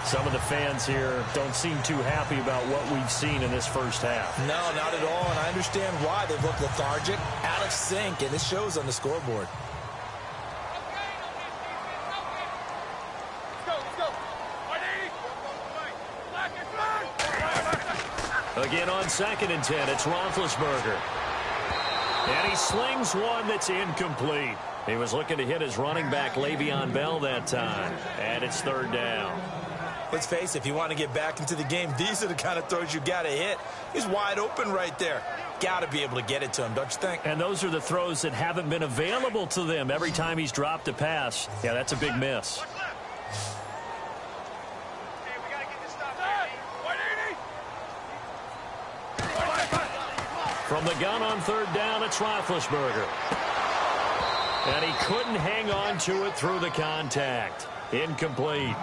Some of the fans here don't seem too happy about what we've seen in this first half. No, not at all, and I understand why. They've looked lethargic, out of sync, and it shows on the scoreboard. Again on 2nd and 10, it's Roethlisberger. And he slings one that's incomplete. He was looking to hit his running back, Le'Veon Bell, that time. And it's third down. Let's face it, if you want to get back into the game, these are the kind of throws you got to hit. He's wide open right there. Got to be able to get it to him, don't you think? And those are the throws that haven't been available to them every time he's dropped a pass. Yeah, that's a big miss. From the gun on third down, it's Roethlisberger. And he couldn't hang on to it through the contact. Incomplete.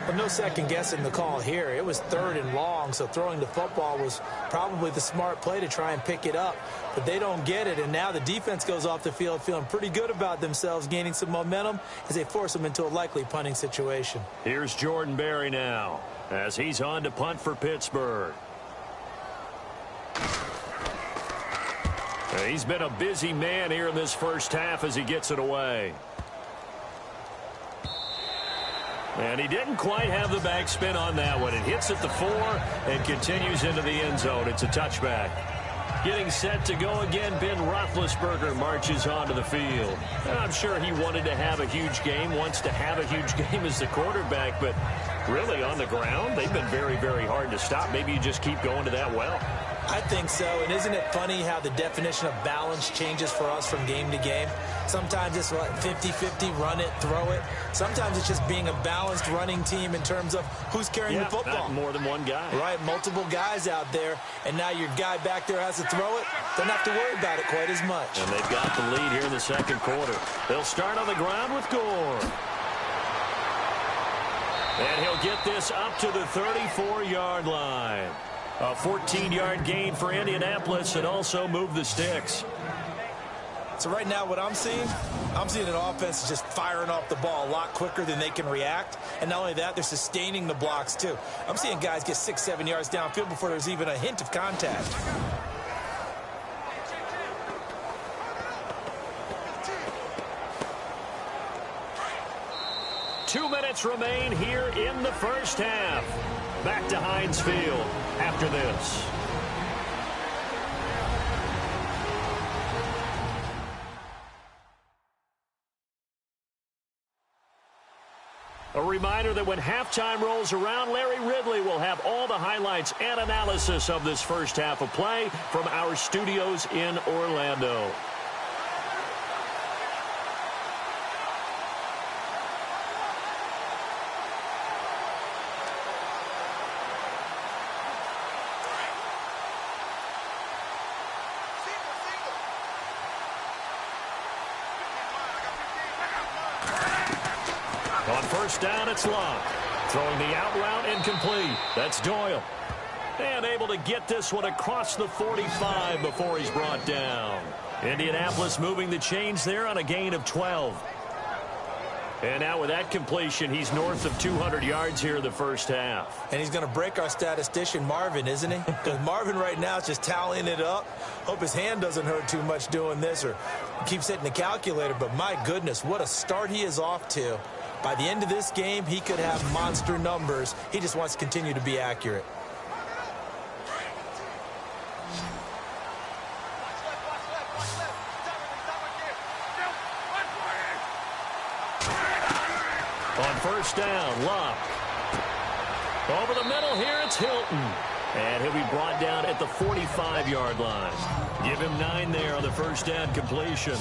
Well, no second guessing the call here. It was third and long, so throwing the football was probably the smart play to try and pick it up. But they don't get it, and now the defense goes off the field feeling pretty good about themselves, gaining some momentum as they force them into a likely punting situation. Here's Jordan Berry now as he's on to punt for Pittsburgh. He's been a busy man here in this first half as he gets it away. And he didn't quite have the backspin on that one. It hits at the 4 and continues into the end zone. It's a touchback. Getting set to go again, Ben Roethlisberger marches onto the field. And I'm sure he wanted to have a huge game, wants to have a huge game as the quarterback, but really on the ground, they've been very, very hard to stop. Maybe you just keep going to that well. I think so, and isn't it funny how the definition of balance changes for us from game to game? Sometimes it's 50-50, run it, throw it. Sometimes it's just being a balanced running team in terms of who's carrying the football. Not more than one guy. Right, multiple guys out there, and now your guy back there has to throw it. Don't have to worry about it quite as much. And they've got the lead here in the second quarter. They'll start on the ground with Gore. And he'll get this up to the 34-yard line. A 14-yard gain for Indianapolis and also move the sticks. So right now what I'm seeing an offense just firing off the ball a lot quicker than they can react. And not only that, they're sustaining the blocks too. I'm seeing guys get 6-7 yards downfield before there's even a hint of contact. Two minutes remain here in the first half. Back to Heinz Field after this. A reminder that when halftime rolls around, Larry Ridley will have all the highlights and analysis of this first half of play from our studios in Orlando. On first down, it's Locke. Throwing the out route incomplete. That's Doyle. And able to get this one across the 45 before he's brought down. Indianapolis moving the chains there on a gain of 12. And now with that completion, he's north of 200 yards here in the first half. And he's going to break our statistician, Marvin, isn't he? Because Marvin right now is just tallying it up. Hope his hand doesn't hurt too much doing this or keeps hitting the calculator. But my goodness, what a start he is off to. By the end of this game, he could have monster numbers. He just wants to continue to be accurate. On first down, Locke. Over the middle here, it's Hilton. And he'll be brought down at the 45-yard line. Give him 9 there on the first down completion.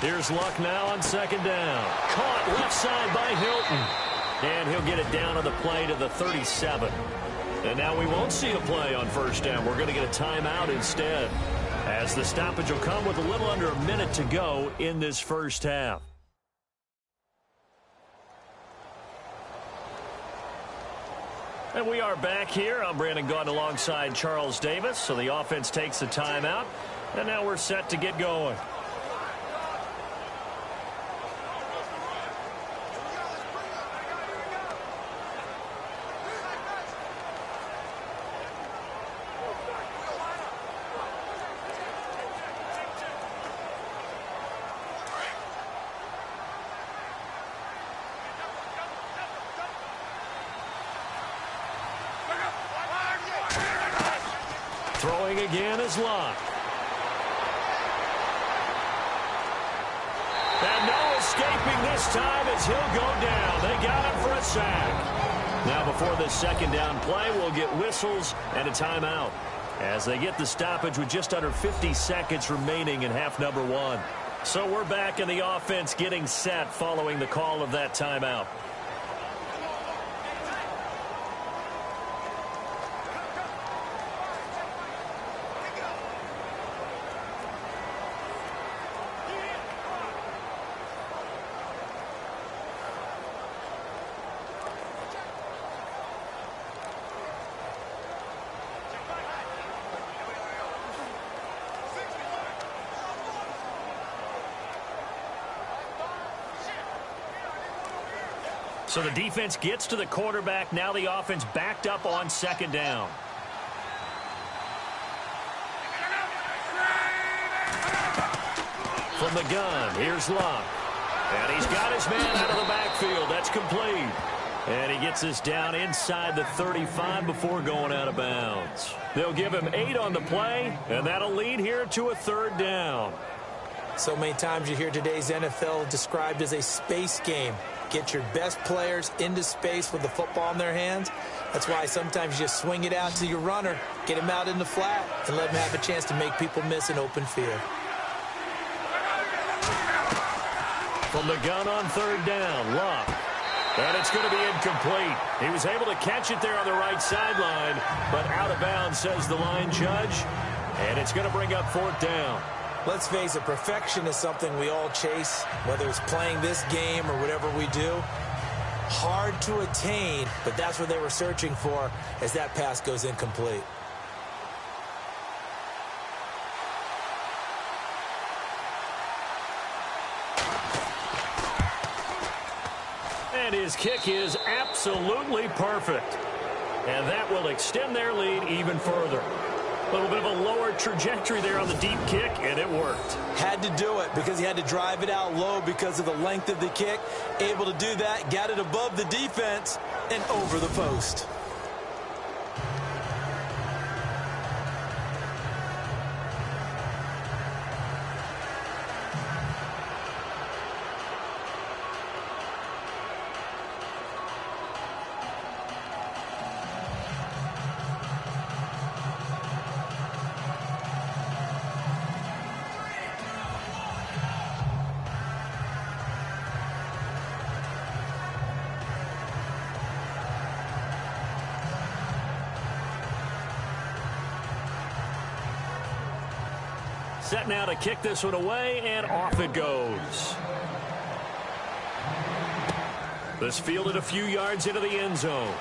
Here's Luck now on second down. Caught left side by Hilton. And he'll get it down on the play to the 37. And now we won't see a play on first down. We're going to get a timeout instead, as the stoppage will come with a little under a minute to go in this first half. And we are back here. I'm Brandon Gaudin alongside Charles Davis. So the offense takes the timeout. And now we're set to get going. Throwing again is Locke. And no escaping this time as he'll go down. They got him for a sack. Now before this second down play, we'll get whistles and a timeout as they get the stoppage with just under 50 seconds remaining in half number one. So we're back in the offense getting set following the call of that timeout. So the defense gets to the quarterback. Now the offense backed up on second down. From the gun, here's Locke. And he's got his man out of the backfield. That's complete. And he gets this down inside the 35 before going out of bounds. They'll give him 8 on the play, and that'll lead here to a third down. So many times you hear today's NFL described as a space game. Get your best players into space with the football in their hands. That's why sometimes you just swing it out to your runner, get him out in the flat, and let him have a chance to make people miss an open field. From the gun on third down, Locke. And it's going to be incomplete. He was able to catch it there on the right sideline, but out of bounds, says the line judge. And it's going to bring up fourth down. Let's face it, perfection is something we all chase, whether it's playing this game or whatever we do. Hard to attain, but that's what they were searching for as that pass goes incomplete. And his kick is absolutely perfect. And that will extend their lead even further. A little bit of a lower trajectory there on the deep kick, and it worked. Had to do it because he had to drive it out low because of the length of the kick. Able to do that, got it above the defense and over the post. Set now to kick this one away, and off it goes. This fielded a few yards into the end zone.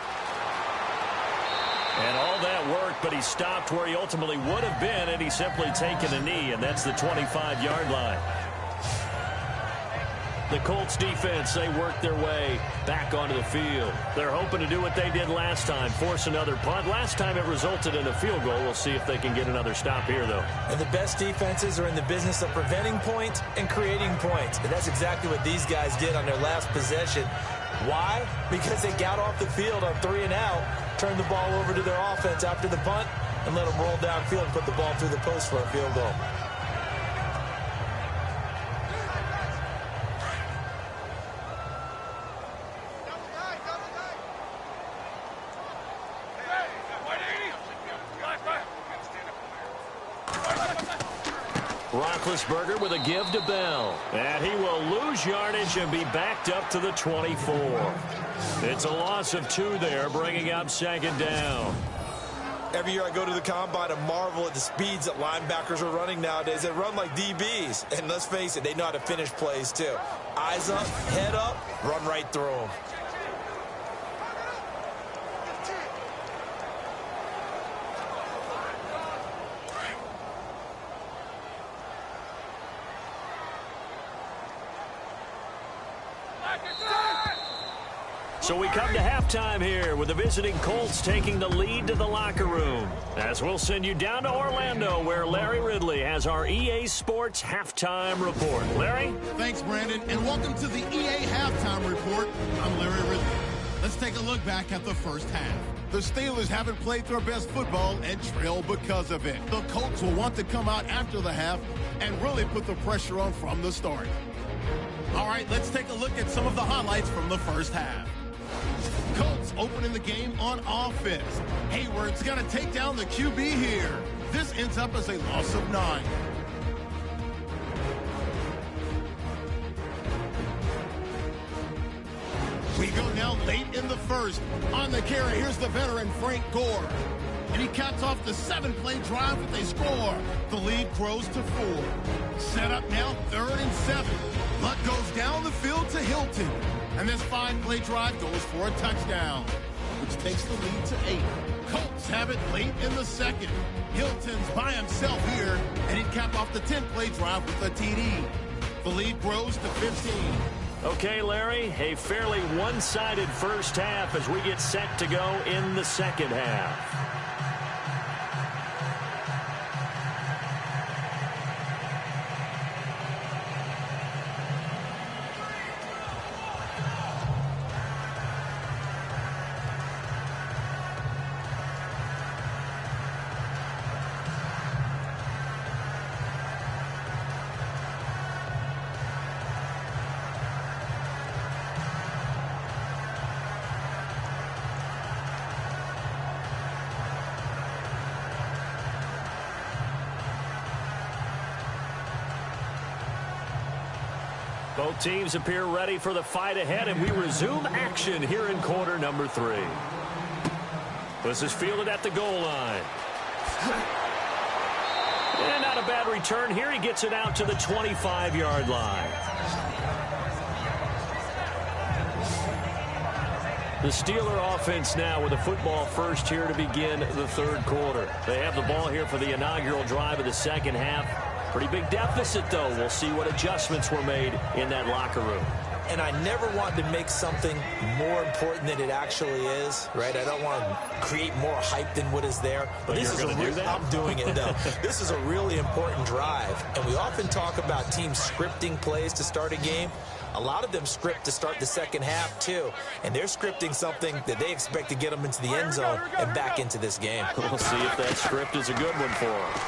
And all that worked, but he stopped where he ultimately would have been, and he's simply taken a knee, and that's the 25-yard line. The Colts defense, they worked their way back onto the field. They're hoping to do what they did last time, force another punt. Last time it resulted in a field goal. We'll see if they can get another stop here, though. And the best defenses are in the business of preventing points and creating points. And that's exactly what these guys did on their last possession. Why? Because they got off the field on 3 and out, turned the ball over to their offense after the punt, and let them roll downfield and put the ball through the post for a field goal. Roethlisberger with a give to Bell. And he will lose yardage and be backed up to the 24. It's a loss of 2 there, bringing up second down. Every year I go to the combine and marvel at the speeds that linebackers are running nowadays. They run like DBs. And let's face it, they know how to finish plays too. Eyes up, head up, run right through them. So we come to halftime here with the visiting Colts taking the lead to the locker room. As we'll send you down to Orlando where Larry Ridley has our EA Sports Halftime Report. Larry? Thanks, Brandon, and welcome to the EA Halftime Report. I'm Larry Ridley. Let's take a look back at the first half. The Steelers haven't played their best football and trail because of it. The Colts will want to come out after the half and really put the pressure on from the start. All right, let's take a look at some of the highlights from the first half. Colts opening the game on offense. Hayward's going to take down the QB here. This ends up as a loss of 9. We go now late in the first. On the carry, here's the veteran Frank Gore. And he caps off the 7-play drive with a score. The lead grows to 4. Set up now, 3rd and 7. Luck goes down the field to Hilton. And this 5-play drive goes for a touchdown, which takes the lead to 8. Colts have it late in the second. Hilton's by himself here, and he'd cap off the 10-play drive with a TD. The lead grows to 15. Okay, Larry, a fairly one-sided first half as we get set to go in the second half. Both teams appear ready for the fight ahead, and we resume action here in quarter number 3. This is fielded at the goal line. And not a bad return here. He gets it out to the 25-yard line. The Steeler offense now with a football first here to begin the third quarter. They have the ball here for the inaugural drive of the second half. Pretty big deficit, though. We'll see what adjustments were made in that locker room. And I never want to make something more important than it actually is, right? I don't want to create more hype than what is there. But this is I'm doing it, though. This is a really important drive. And we often talk about teams scripting plays to start a game. A lot of them script to start the second half, too. And they're scripting something that they expect to get them into the end zone and back into this game. We'll see if that script is a good one for them.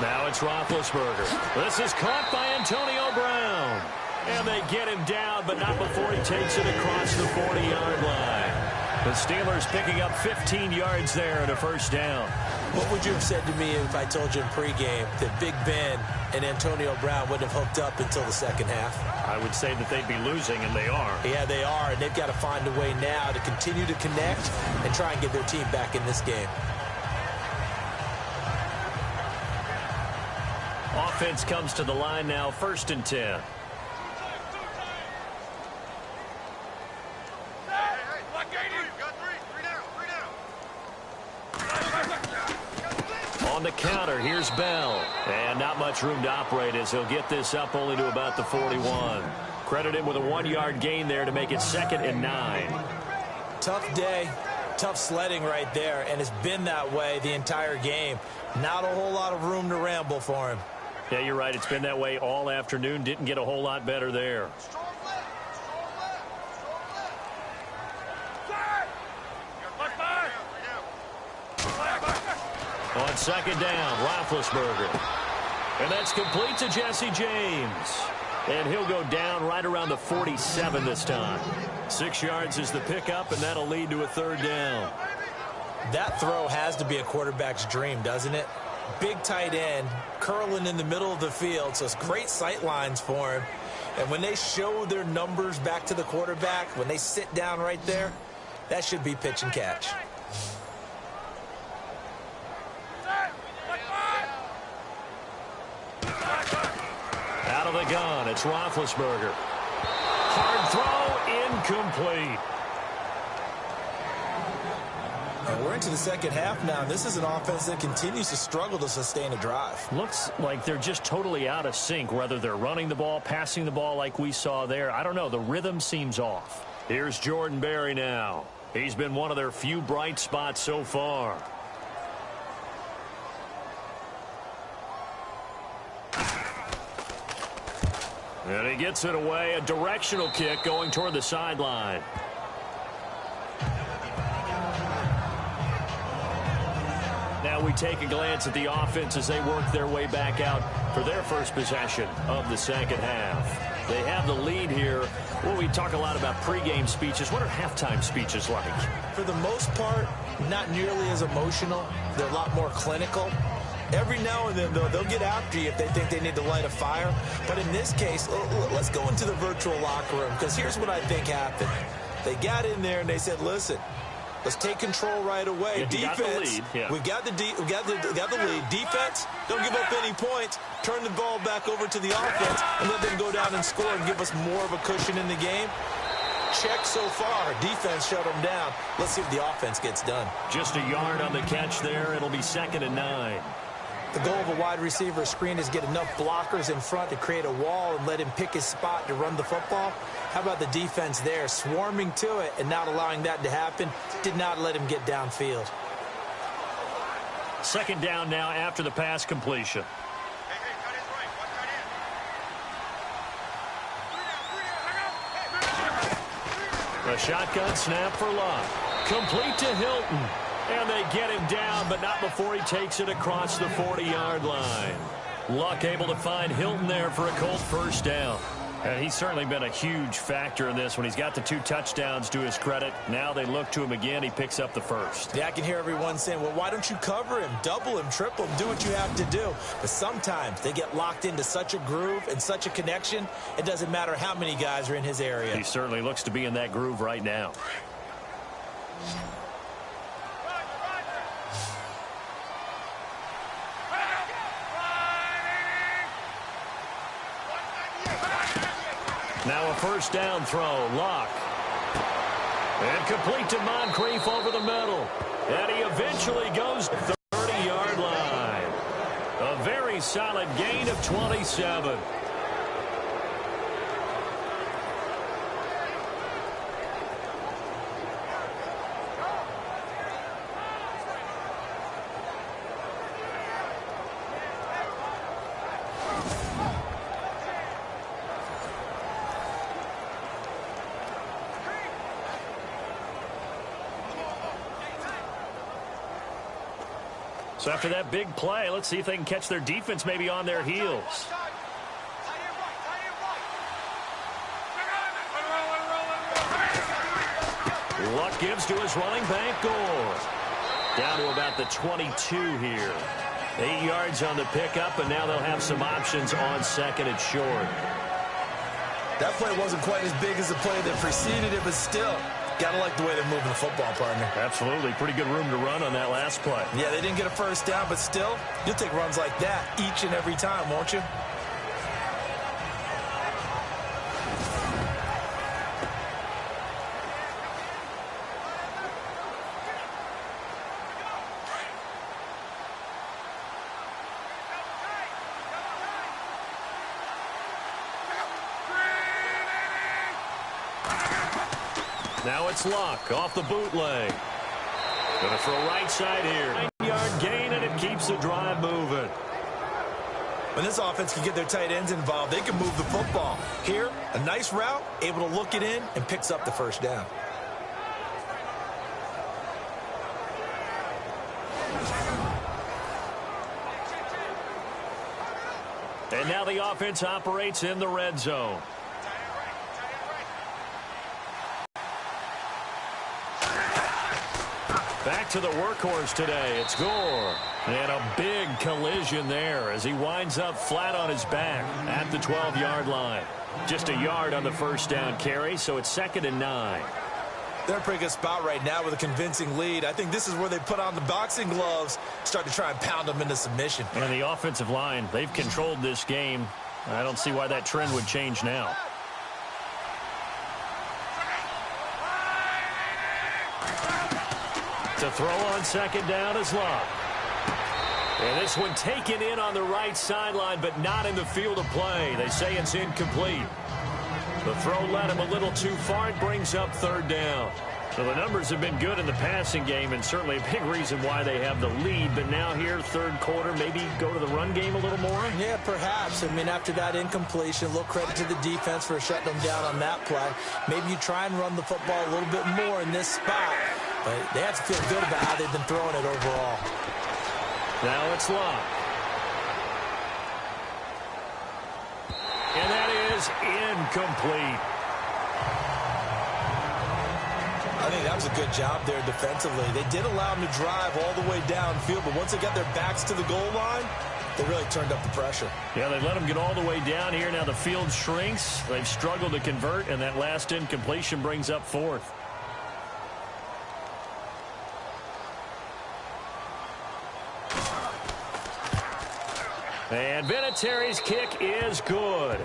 Now it's Roethlisberger. This is caught by Antonio Brown. And they get him down, but not before he takes it across the 40-yard line. The Steelers picking up 15 yards there and a first down. What would you have said to me if I told you in pregame that Big Ben and Antonio Brown wouldn't have hooked up until the second half? I would say that they'd be losing, and they are. Yeah, they are, and they've got to find a way now to continue to connect and try and get their team back in this game. Offense comes to the line now, 1st and 10. On the counter, here's Bell. And not much room to operate as he'll get this up only to about the 41. Credit him with a 1-yard gain there to make it 2nd and 9. Tough day, tough sledding right there, and it's been that way the entire game. Not a whole lot of room to ramble for him. Yeah, you're right. It's been that way all afternoon. Didn't get a whole lot better there. On 2nd down, Roethlisberger. And that's complete to Jesse James. And he'll go down right around the 47 this time. 6 yards is the pickup, and that'll lead to a 3rd down. That throw has to be a quarterback's dream, doesn't it? Big tight end, curling in the middle of the field, so it's great sight lines for him. And when they show their numbers back to the quarterback, when they sit down right there, that should be pitch and catch. Out of the gun, it's Roethlisberger. Hard throw, incomplete. And we're into the second half now. This is an offense that continues to struggle to sustain a drive. Looks like they're just totally out of sync, whether they're running the ball, passing the ball like we saw there. I don't know. The rhythm seems off. Here's Jordan Berry now. He's been one of their few bright spots so far. And he gets it away. A directional kick going toward the sideline. Now we take a glance at the offense as they work their way back out for their first possession of the second half. They have the lead here. Well, we talk a lot about pregame speeches. What are halftime speeches like? For the most part, not nearly as emotional. They're a lot more clinical. Every now and then, though, they'll get after you if they think they need to light a fire. But in this case, let's go into the virtual locker room, because here's what I think happened. They got in there and they said, listen, let's take control right away. Yeah, defense, we got the lead. Defense, don't give up any points. Turn the ball back over to the offense and let them go down and score and give us more of a cushion in the game. Check so far. Defense shut them down. Let's see if the offense gets done. Just a yard on the catch there. It'll be 2nd and 9. The goal of a wide receiver screen is get enough blockers in front to create a wall and let him pick his spot to run the football. How about the defense there, swarming to it and not allowing that to happen? Did not let him get downfield. 2nd down now after the pass completion. A shotgun snap for Luck. Complete to Hilton. And they get him down, but not before he takes it across the 40-yard line. Luck able to find Hilton there for a Colt first down. And he's certainly been a huge factor in this when he's got the 2 touchdowns to his credit. Now they look to him again. He picks up the first. Yeah, I can hear everyone saying, well, why don't you cover him, double him, triple him, do what you have to do. But sometimes they get locked into such a groove and such a connection, it doesn't matter how many guys are in his area. He certainly looks to be in that groove right now. Now a first down throw. Luck. And complete to Moncrief over the middle. And he eventually goes to the 30-yard line. A very solid gain of 27. So after that big play, let's see if they can catch their defense maybe on their heels. Luck gives to his running back, Gore. Down to about the 22 here. 8 yards on the pickup, and now they'll have some options on 2nd and short. That play wasn't quite as big as the play that preceded it, but still, gotta like the way they're moving the football, partner. Absolutely. Pretty good room to run on that last play. Yeah, they didn't get a first down, but still, you'll take runs like that each and every time, won't you? Now it's Luck off the bootleg. Gonna throw right side here. 9-yard gain, and it keeps the drive moving. When this offense can get their tight ends involved, they can move the football. Here, a nice route, able to look it in, and picks up the first down. And now the offense operates in the red zone. Back to the workhorse today. It's Gore. And a big collision there as he winds up flat on his back at the 12-yard line. Just a yard on the first down carry, so it's 2nd and 9. They're in a pretty good spot right now with a convincing lead. I think this is where they put on the boxing gloves, start to try and pound them into submission. And the offensive line, they've controlled this game. I don't see why that trend would change now. To throw on 2nd down is Luck. And this one taken in on the right sideline, but not in the field of play. They say it's incomplete. The throw led him a little too far. It brings up 3rd down. So the numbers have been good in the passing game, and certainly a big reason why they have the lead. But now here, 3rd quarter, maybe go to the run game a little more? Yeah, perhaps. I mean, after that incompletion, a little credit to the defense for shutting them down on that play. Maybe you try and run the football a little bit more in this spot. But they have to feel good about how they've been throwing it overall. Now it's Luck. And that is incomplete. I think that was a good job there defensively. They did allow him to drive all the way downfield, but once they got their backs to the goal line, they really turned up the pressure. Yeah, they let him get all the way down here. Now the field shrinks. They've struggled to convert, and that last incompletion brings up fourth. And Vinatieri's kick is good.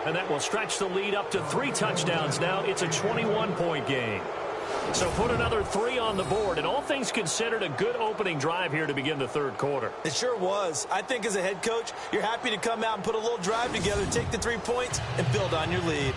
And that will stretch the lead up to 3 touchdowns now. It's a 21-point game. So put another 3 on the board. And all things considered, a good opening drive here to begin the third quarter. It sure was. I think as a head coach, you're happy to come out and put a little drive together, take the 3 points, and build on your lead.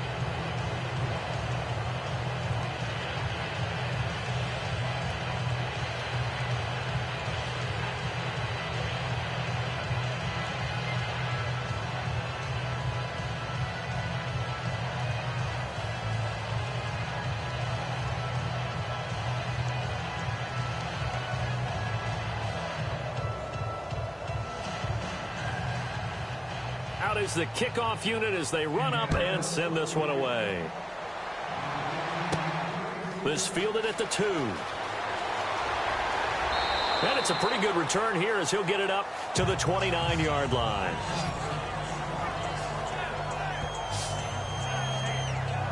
Out is the kickoff unit as they run up and send this one away. This fielded at the 2. And it's a pretty good return here as he'll get it up to the 29-yard line.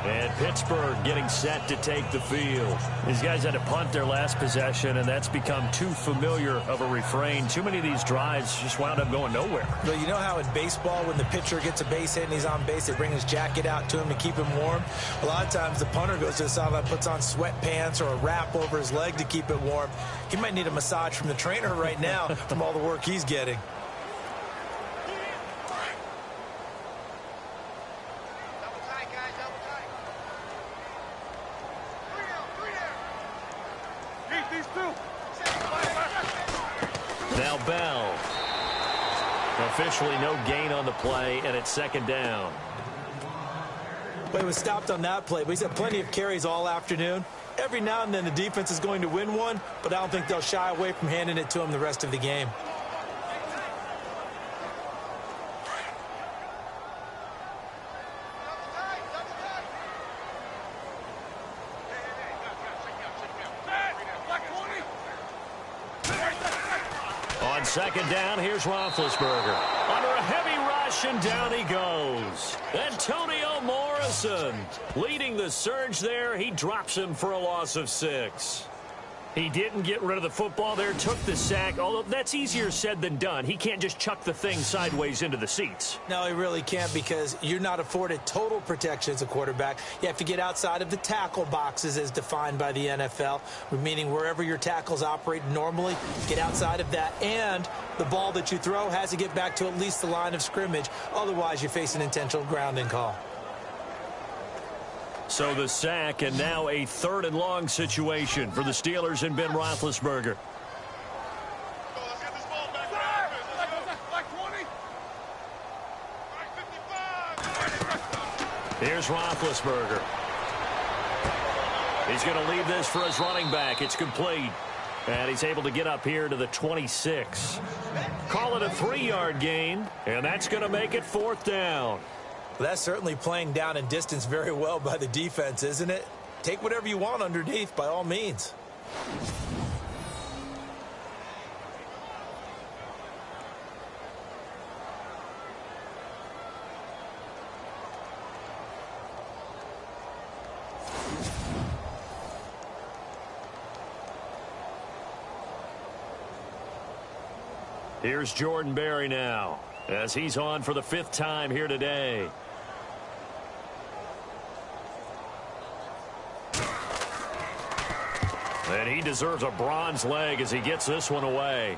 And Pittsburgh getting set to take the field. These guys had to punt their last possession, and that's become too familiar of a refrain. Too many of these drives just wound up going nowhere. But you know how in baseball, when the pitcher gets a base hit and he's on base, they bring his jacket out to him to keep him warm? A lot of times the punter goes to the sideline, puts on sweatpants or a wrap over his leg to keep it warm. He might need a massage from the trainer right now from all the work he's getting. Now Bell. Officially no gain on the play, and it's second down. Well, he was stopped on that play, but he's had plenty of carries all afternoon. Every now and then the defense is going to win one, but I don't think they'll shy away from handing it to him the rest of the game. On second down, here's Roethlisberger. Under a heavy rush, and down he goes. Antonio Morrison leading the surge there. He drops him for a loss of 6. He didn't get rid of the football there, took the sack, although that's easier said than done. He can't just chuck the thing sideways into the seats. No, he really can't, because you're not afforded total protection as a quarterback. You have to get outside of the tackle boxes as defined by the NFL, meaning wherever your tackles operate normally, get outside of that. And the ball that you throw has to get back to at least the line of scrimmage. Otherwise, you face an intentional grounding call. So the sack, and now a 3rd and long situation for the Steelers and Ben Roethlisberger. Here's Roethlisberger. He's going to leave this for his running back. It's complete. And he's able to get up here to the 26. Call it a 3-yard gain, and that's going to make it 4th down. Well, that's certainly playing down and distance very well by the defense, isn't it? Take whatever you want underneath, by all means. Here's Jordan Berry now, as he's on for the 5th time here today. And he deserves a bronze leg as he gets this one away.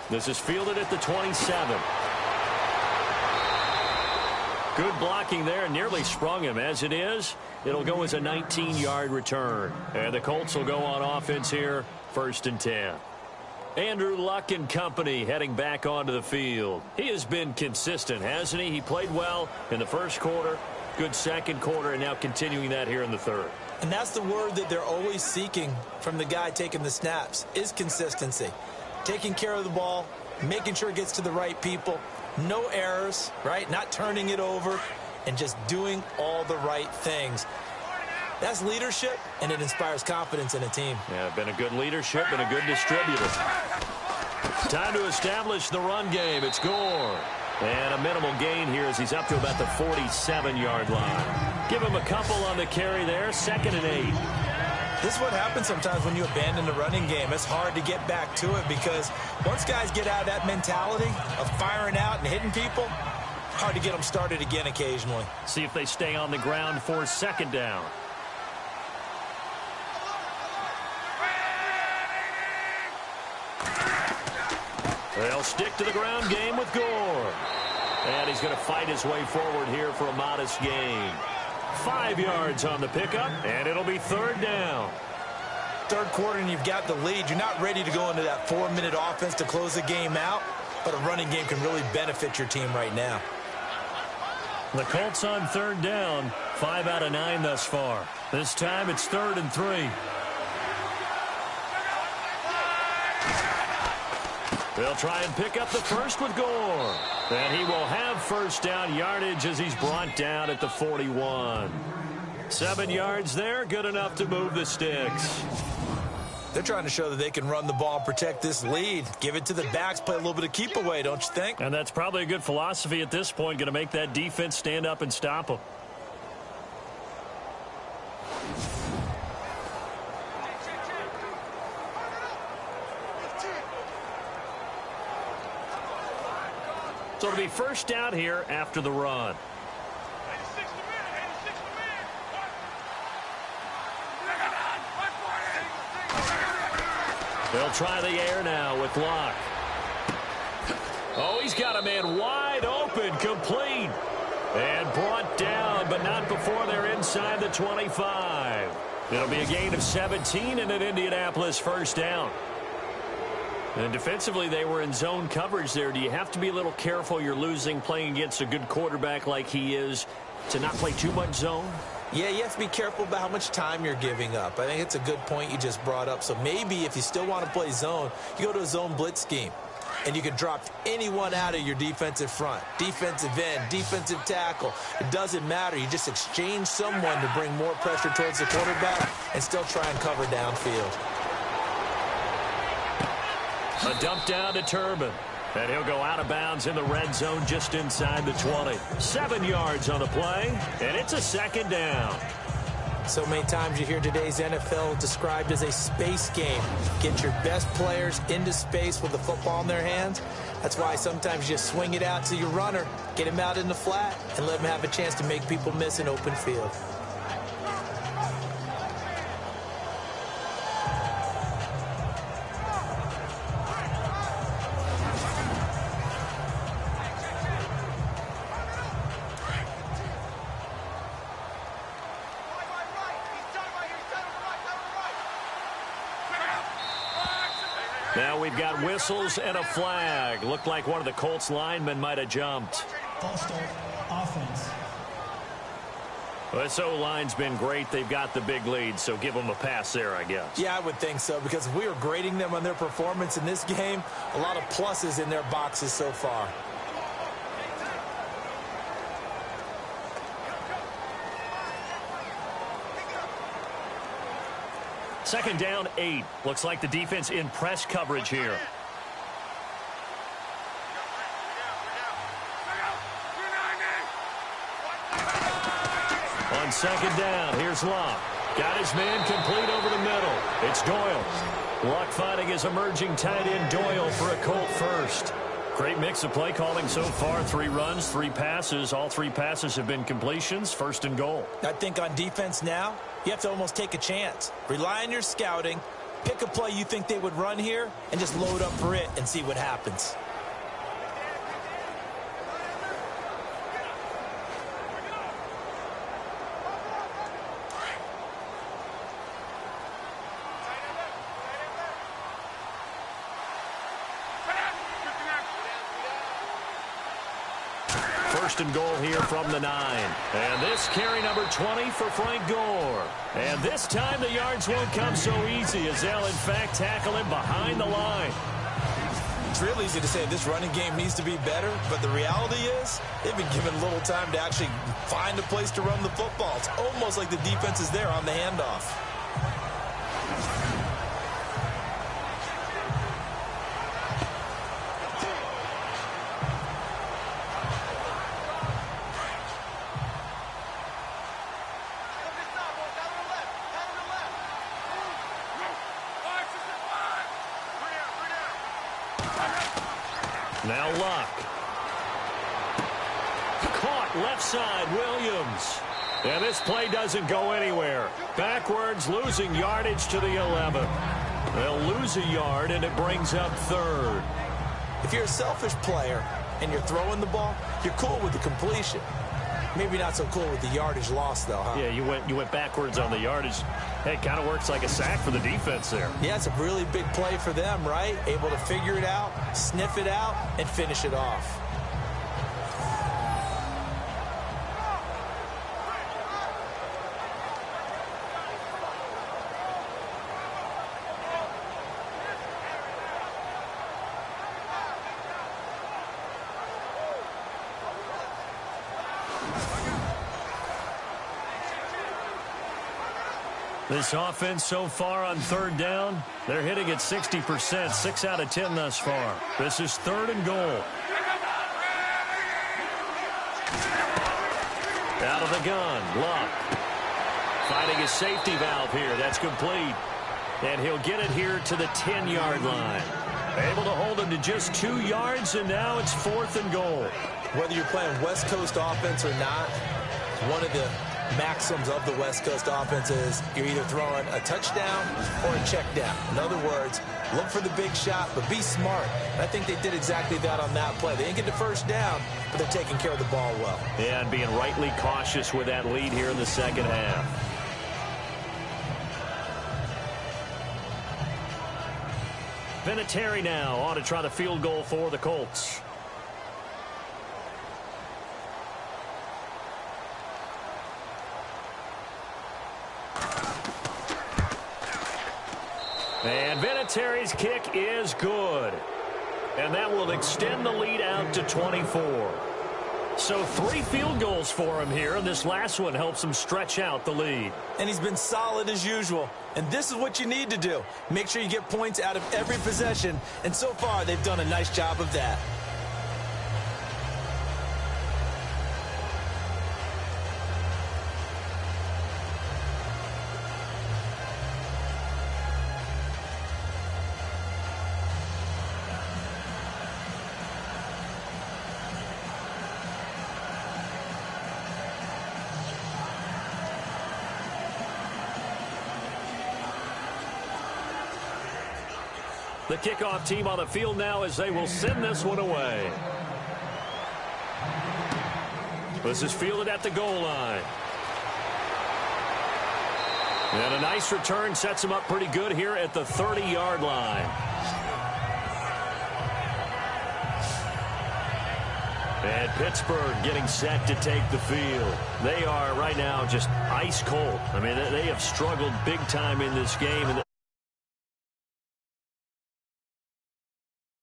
This is fielded at the 27. Good blocking there, nearly sprung him. As it is, it'll go as a 19-yard return. And the Colts will go on offense here, 1st and 10. Andrew Luck and company heading back onto the field. He has been consistent, hasn't he? He played well in the first quarter, good second quarter, and now continuing that here in the 3rd. And that's the word that they're always seeking from the guy taking the snaps, is consistency. taking care of the ball, making sure it gets to the right people, no errors, right? Not turning it over, and just doing all the right things. That's leadership, and it inspires confidence in a team. Yeah, been a good leadership and a good distributor. Time to establish the run game. It's Gore. And a minimal gain here as he's up to about the 47-yard line. Give him a couple on the carry there, 2nd and 8. This is what happens sometimes when you abandon the running game. It's hard to get back to it because once guys get out of that mentality of firing out and hitting people, hard to get them started again occasionally. See if they stay on the ground for 2nd down. They'll stick to the ground game with Gore. And he's going to fight his way forward here for a modest gain. 5 yards on the pickup, and it'll be 3rd down. 3rd quarter and you've got the lead. You're not ready to go into that 4-minute offense to close the game out, but a running game can really benefit your team right now. The Colts on 3rd down, 5 out of 9 thus far. This time it's 3rd and 3. They'll try and pick up the first with Gore. And he will have 1st down yardage as he's brought down at the 41. 7 yards there, good enough to move the sticks. They're trying to show that they can run the ball and protect this lead. Give it to the backs, play a little bit of keep away, don't you think? And that's probably a good philosophy at this point, going to make that defense stand up and stop them. So it'll be 1st down here after the run. They'll try the air now with Locke. Oh, he's got a man wide open, complete. And brought down, but not before they're inside the 25. It'll be a gain of 17 and an Indianapolis 1st down. And defensively, they were in zone coverage there. Do you have to be a little careful? You're losing playing against a good quarterback like he is to not play too much zone? Yeah, you have to be careful about how much time you're giving up. I think it's a good point you just brought up. So maybe if you still want to play zone, you go to a zone blitz scheme. And you can drop anyone out of your defensive front. Defensive end, defensive tackle. It doesn't matter. You just exchange someone to bring more pressure towards the quarterback and still try and cover downfield. A dump down to Turbin. And he'll go out of bounds in the red zone just inside the 20. 7 yards on the play, and it's a 2nd down. So many times you hear today's NFL described as a space game. Get your best players into space with the football in their hands. That's why sometimes you just swing it out to your runner, get him out in the flat, and let him have a chance to make people miss an open field. Now we've got whistles and a flag. Looked like one of the Colts linemen might have jumped. False start, offense. This O-line's been great. They've got the big lead, so give them a pass there, I guess. Yeah, I would think so, because if we were grading them on their performance in this game, a lot of pluses in their boxes so far. Second down, 8. Looks like the defense in press coverage here. On 2nd down, here's Locke. Got his man complete over the middle. It's Doyle. Locke finding his emerging tight end Doyle for a Colt first. Great mix of play calling so far. 3 runs, 3 passes. All 3 passes have been completions. 1st and goal. I think on defense now, you have to almost take a chance. Rely on your scouting. Pick a play you think they would run here and just load up for it and see what happens. First and goal here from the 9. And this carry number 20 for Frank Gore. And this time the yards won't come so easy as they'll in fact tackle him behind the line. It's real easy to say this running game needs to be better, but the reality is they've been given little time to actually find a place to run the football. It's almost like the defense is there on the handoff. Now Luck. Caught left side, Williams. And this play doesn't go anywhere. Backwards, losing yardage to the 11. They'll lose a yard, and it brings up third. If you're a selfish player and you're throwing the ball, you're cool with the completion. Maybe not so cool with the yardage loss, though, huh? Yeah, you went backwards on the yardage. Hey, it kind of works like a sack for the defense there. Yeah, it's a really big play for them, right? Able to figure it out, sniff it out, and finish it off. This offense so far on third down, they're hitting at 60%, 6 out of 10 thus far. This is 3rd and goal. Out of the gun, Luck. Finding his safety valve here. That's complete. And he'll get it here to the 10-yard line. Able to hold him to just 2 yards, and now it's 4th and goal. Whether you're playing West Coast offense or not, one of the maxims of the West Coast offense is you're either throwing a touchdown or a check down. In other words, look for the big shot, but be smart. And I think they did exactly that on that play. They didn't get the first down, but they're taking care of the ball well. Yeah, and being rightly cautious with that lead here in the second half. Vinatieri now on to try the field goal for the Colts. And Vinatieri's kick is good. And that will extend the lead out to 24. So 3 field goals for him here, and this last one helps him stretch out the lead. And he's been solid as usual. And this is what you need to do. Make sure you get points out of every possession. And so far, they've done a nice job of that. The kickoff team on the field now as they will send this one away. This is fielded at the goal line. And a nice return sets him up pretty good here at the 30-yard line. And Pittsburgh getting set to take the field. They are right now just ice cold. I mean, they have struggled big time in this game.